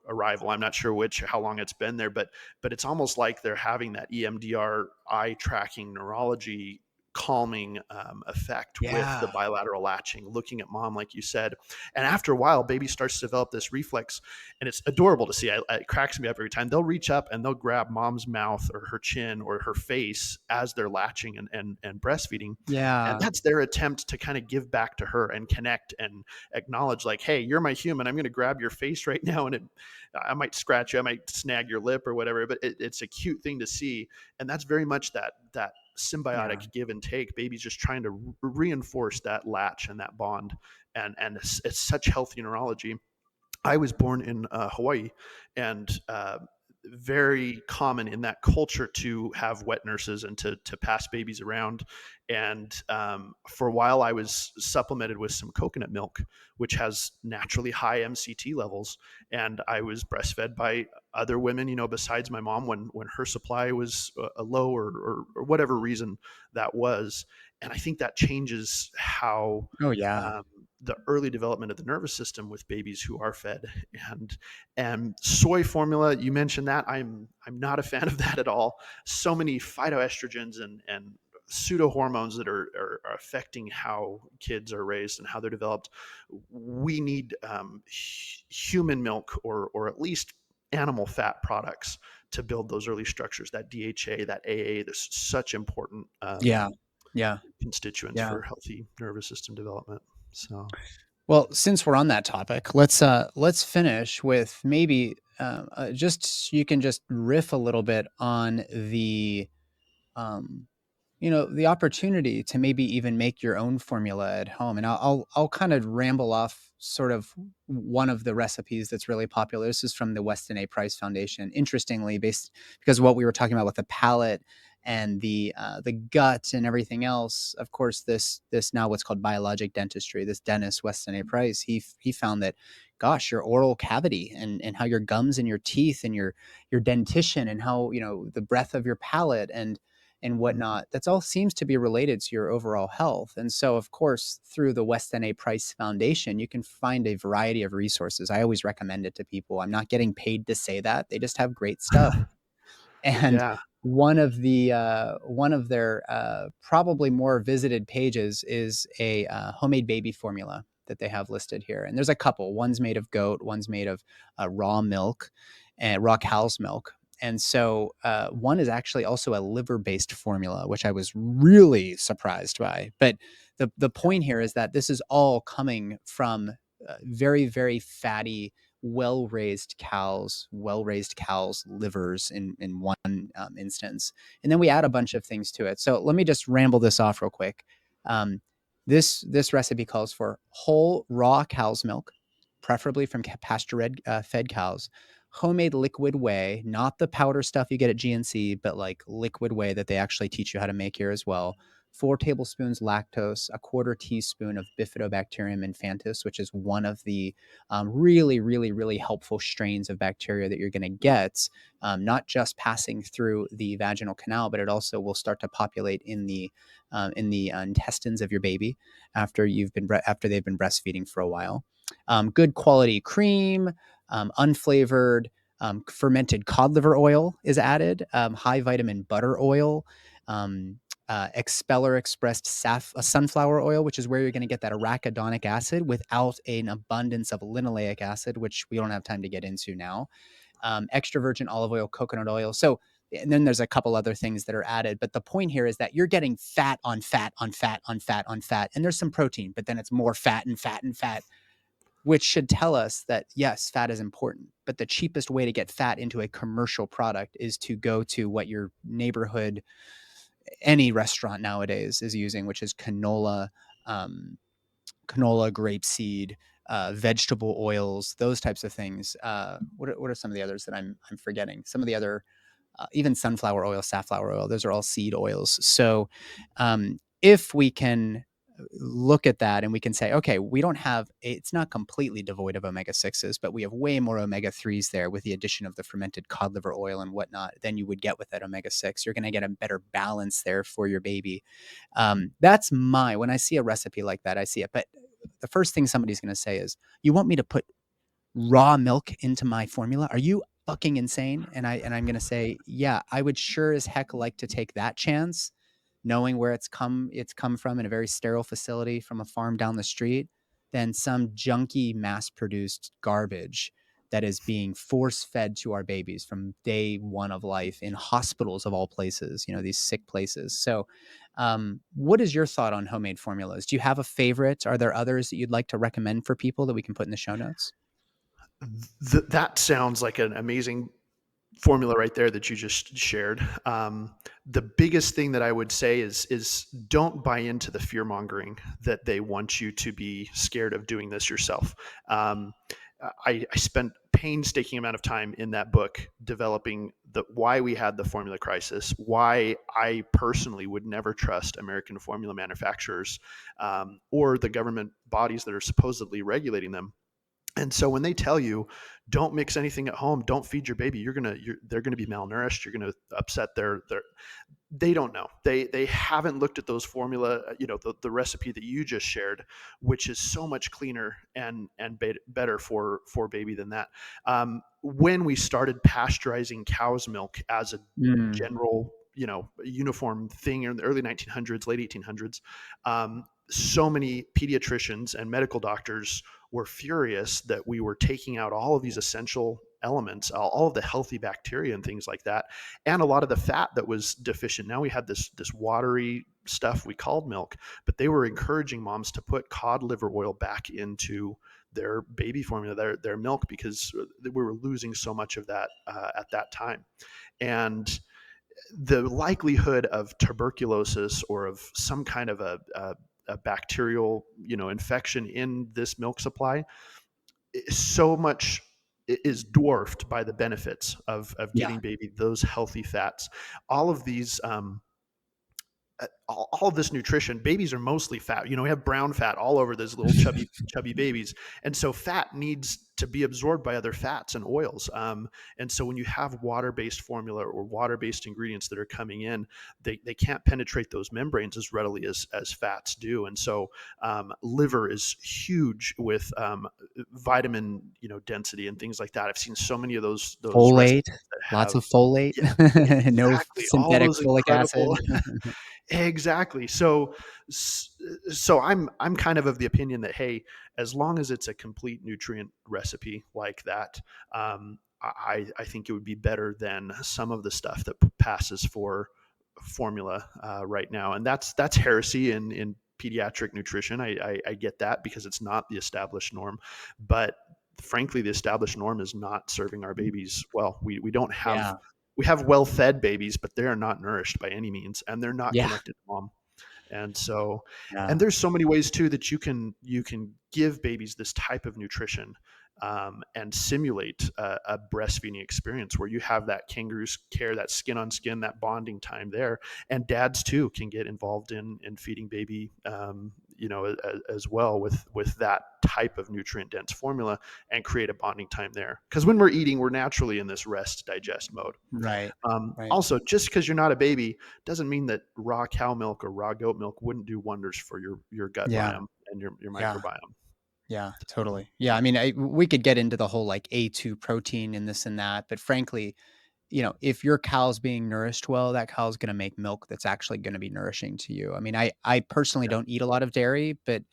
arrival. I'm not sure how long it's been there, but it's almost like they're having that EMDR eye tracking neurology calming effect with the Yeah. bilateral latching, looking at mom, like you said. And after a while, baby starts to develop this reflex, and it's adorable to see. It cracks me up every time. They'll reach up and they'll grab mom's mouth or her chin or her face as they're latching and breastfeeding. And Yeah. that's their attempt to kind of give back to her and connect and acknowledge, like, hey, you're my human. I'm going to grab your face right now. And I might scratch you, I might snag your lip or whatever, but it's a cute thing to see. And that's very much that Yeah. symbiotic give and take. Baby's just trying to reinforce that latch and that bond. And it's such healthy neurology. I was born in Hawaii, and very common in that culture to have wet nurses and to pass babies around. And for a while, I was supplemented with some coconut milk, which has naturally high MCT levels. And I was breastfed by other women, besides my mom when her supply was low or whatever reason that was. And I think that changes how Oh, yeah. um, the early development of the nervous system with babies who are fed. And soy formula, you mentioned that. I'm not a fan of that at all. So many phytoestrogens and pseudo hormones that are affecting how kids are raised and how they're developed. We need human milk or at least animal fat products to build those early structures. That DHA, that AA, there's such important Yeah. Yeah. constituents Yeah. for healthy nervous system development. So Well, since we're on that topic, let's finish with maybe just you can just riff a little bit on the um the opportunity to maybe even make your own formula at home. And I'll kind of ramble off sort of one of the recipes that's really popular. This is from the Weston A. Price Foundation. Interestingly, based because what we were talking about with the palate and the gut and everything else. Of course, this now what's called biologic dentistry. This dentist Weston A. Price, he found that, gosh, your oral cavity and how your gums and your teeth and your dentition and how the breadth of your palate and Mhm. whatnot, that's all seems to be related to your overall health. And so, of course, through the Weston A. Price Foundation, you can find a variety of resources. I always recommend it to people. I'm not getting paid to say that. They just have great stuff. And Yeah. one of their probably more visited pages is a homemade baby formula that they have listed here. And there's a couple. One's made of goat, one's made of raw milk and raw cow's milk. And so one is actually also a liver-based formula, which I was really surprised by. But the point here is that this is all coming from very, very fatty, well-raised cows livers in one instance, and then we add a bunch of things to it. So let me just ramble this off real quick. um, this recipe calls for whole raw cow's milk, preferably from pasture fed cows, homemade liquid whey, not the powder stuff you get at GNC, but like liquid whey that they actually teach you how to make here as well. 4 tablespoons lactose, a quarter teaspoon of Bifidobacterium infantis, which is one of the really, really, really helpful strains of bacteria that you're going to get, not just passing through the vaginal canal, but it also will start to populate in the intestines of your baby after after they've been breastfeeding for a while. Good quality cream, unflavored. Fermented cod liver oil is added, high vitamin butter oil, expeller expressed sunflower oil, which is where you're going to get that arachidonic acid without an abundance of linoleic acid, which we don't have time to get into now. Extra virgin olive oil, coconut oil. So, and then there's a couple other things that are added. But the point here is that you're getting fat on fat on fat on fat on fat. And there's some protein, but then it's more fat and fat and fat, which should tell us that yes, fat is important. But the cheapest way to get fat into a commercial product is to go to what your neighborhood, any restaurant nowadays is using, which is um, canola, grapeseed, vegetable oils, those types of things. What are some of the others that I'm forgetting? Some of the other, even sunflower oil, safflower oil, those are all seed oils. So if we can look at that and we can say, okay, we don't have, it's not completely devoid of omega-6s, but we have way more omega-3s there with the addition of the fermented cod liver oil and whatnot than you would get with that omega-6. You're going to get a better balance there for your baby. That's when I see a recipe like that, I see it. But the first thing somebody's going to say is, you want me to put raw milk into my formula? Are you fucking insane? And I'm going to say, yeah, I would sure as heck like to take that chance, knowing where it's come from in a very sterile facility from a farm down the street, than some junky mass produced garbage that is being force fed to our babies from day one of life in hospitals of all places, these sick places. So what is your thought on homemade formulas? Do you have a favorite? Are there others that you'd like to recommend for people that we can put in the show notes? That sounds like an amazing formula right there that you just shared. The biggest thing that I would say is don't buy into the fear mongering that they want you to be scared of doing this yourself. Um, I spent painstaking amount of time in that book developing why we had the formula crisis, why I personally would never trust American formula manufacturers or the government bodies that are supposedly regulating them. And so when they tell you, don't mix anything at home, don't feed your baby, they're gonna be malnourished, you're gonna upset they don't know. They haven't looked at those formula, the recipe that you just shared, which is so much cleaner and better for baby than that. When we started pasteurizing cow's milk as a Mm. general, uniform thing in the early 1900s, late 1800s, so many pediatricians and medical doctors were furious that we were taking out all of these essential elements, all of the healthy bacteria and things like that, and a lot of the fat that was deficient. Now we had this watery stuff we called milk, but they were encouraging moms to put cod liver oil back into their baby formula, their milk, because we were losing so much of that at that time. And the likelihood of tuberculosis or of some kind of a bacterial, infection in this milk supply is so much is dwarfed by the benefits of Yeah. giving baby those healthy fats. All of these all of this nutrition, babies are mostly fat. We have brown fat all over those little chubby babies, and so fat needs to be absorbed by other fats and oils. And so when you have water-based formula or water-based ingredients that are coming in, they can't penetrate those membranes as readily as fats do. And so liver is huge with vitamin density and things like that. I've seen so many of those recipes Folate, that lots have, of folate, yeah, no exactly, all synthetic those folic acid. incredible. Exactly. So I'm kind of the opinion that, hey, as long as it's a complete nutrient recipe like that, I think it would be better than some of the stuff that passes for formula right now, and that's heresy in pediatric nutrition. I get that because it's not the established norm, but frankly, the established norm is not serving our babies well. We don't have Yeah. we have well-fed babies, but they are not nourished by any means, and they're not Yeah. connected to mom. And so, and Yeah. there's so many ways too that you can give babies this type of nutrition and simulate a breastfeeding experience where you have that kangaroo's care, that skin on skin, that bonding time there, and dads too can get involved in feeding baby, as well with that type of nutrient dense formula and create a bonding time there. Because when we're eating, we're naturally in this rest digest mode. Right. Right. Also, just because you're not a baby doesn't mean that raw cow milk or raw goat milk wouldn't do wonders for your gut Yeah. biome and your Yeah. microbiome. Yeah, So, totally. Yeah, I mean, we could get into the whole like A2 protein and this and that, but frankly, if your cow's being nourished well, that cow's going to make milk that's actually going to be nourishing to you. I mean, I personally yeah, don't eat a lot of dairy, but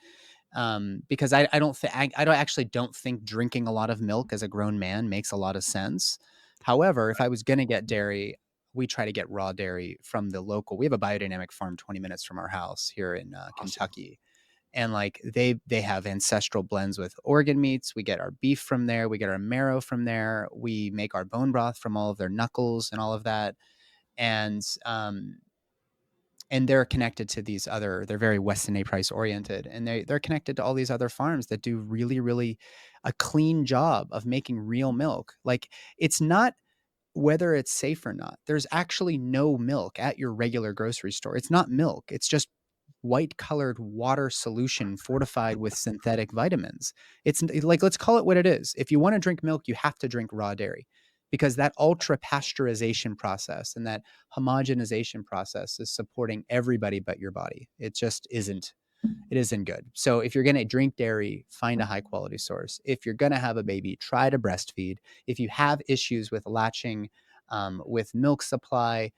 because I don't think I don't actually don't think drinking a lot of milk as a grown man makes a lot of sense. However, if I was going to get dairy, we try to get raw dairy from the local. We have a biodynamic farm 20 minutes from our house here in awesome. Kentucky, and like they have ancestral blends with organ meats. We get our beef from there, we get our marrow from there, we make our bone broth from all of their knuckles and all of that. And um and they're connected to these other, they're very Weston A. Price oriented, and they're connected to all these other farms that do really really a clean job of making real milk. Like, it's not whether it's safe or not. There's actually no milk at your regular grocery store. It's not milk. It's just white colored water solution fortified with synthetic vitamins. It's like, let's call it what it is. If you want to drink milk, you have to drink raw dairy, because that ultra pasteurization process and that homogenization process is supporting everybody but your body. It just isn't. It isn't good. So if you're going to drink dairy, find a high quality source. If you're going to have a baby, try to breastfeed. If you have issues with latching, with milk supply,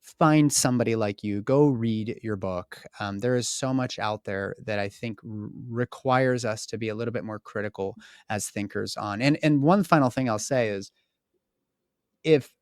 find somebody like you. Go read your book. There is so much out there that I think requires us to be a little bit more critical as thinkers on. And one final thing I'll say is, if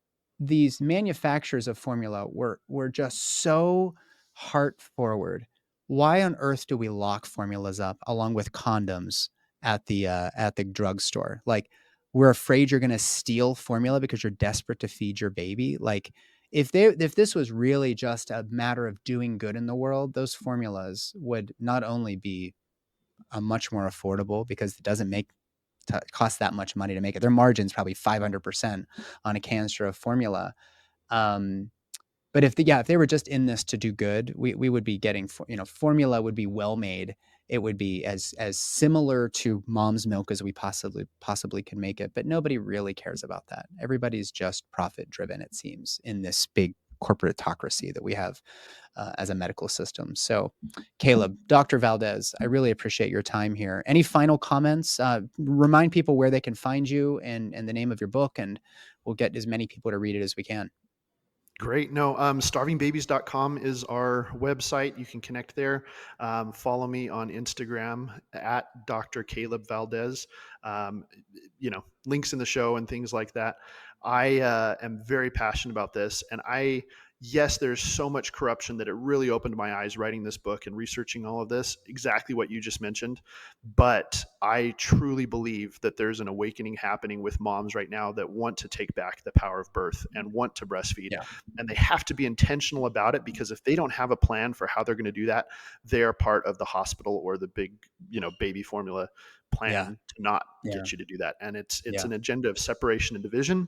these manufacturers of formula were just so heart forward, why on earth do we lock formulas up along with condoms at the drugstore? Like, we're afraid you're going to steal formula because you're desperate to feed your baby. Like, if this was really just a matter of doing good in the world, those formulas would not only be a much more affordable, because it doesn't cost that much money to make it. Their margin's probably 500% on a canister of formula. Um, but if they were just in this to do good, we would be getting, formula would be well made. It would be as similar to mom's milk as we possibly can make it. But nobody really cares about that. Everybody's just profit driven, it seems, in this big corporatocracy that we have as a medical system. So, Kaleb, Dr. Valdez, I really appreciate your time here. Any final comments? Remind people where they can find you and the name of your book, and we'll get as many people to read it as we can. Great. No, starvingbabies.com is our website. You can connect there. Follow me on Instagram at Dr. Kaleb Valdez. Links in the show and things like that. I am very passionate about this, and I yes, there's so much corruption that it really opened my eyes writing this book and researching all of this, exactly what you just mentioned. But I truly believe that there's an awakening happening with moms right now that want to take back the power of birth and want to breastfeed. Yeah. And they have to be intentional about it, because if they don't have a plan for how they're going to do that, they are part of the hospital or the big, baby formula plan to not get you to do that. And it's an agenda of separation and division.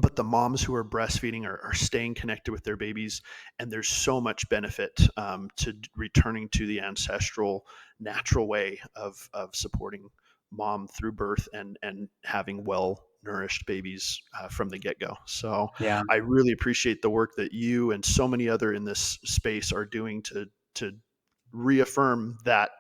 But the moms who are breastfeeding are staying connected with their babies, and there's so much benefit to returning to the ancestral, natural way of supporting mom through birth and having well nourished babies from the get-go. So I really appreciate the work that you and so many other in this space are doing to reaffirm that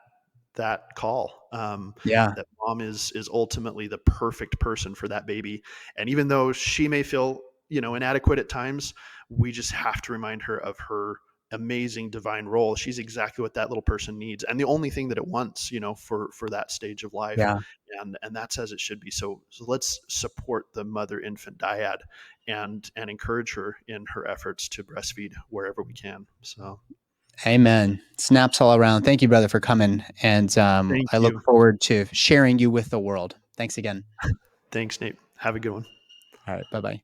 call, that mom is ultimately the perfect person for that baby. And even though she may feel, inadequate at times, we just have to remind her of her amazing divine role. She's exactly what that little person needs, and the only thing that it wants, for that stage of life. And that's as it should be. So let's support the mother infant dyad and encourage her in her efforts to breastfeed wherever we can. So Amen. Snaps all around. Thank you, brother, for coming. And thank I look you. forward to sharing you with the world. Thanks again. Thanks, Nate. Have a good one. All right. Bye-bye.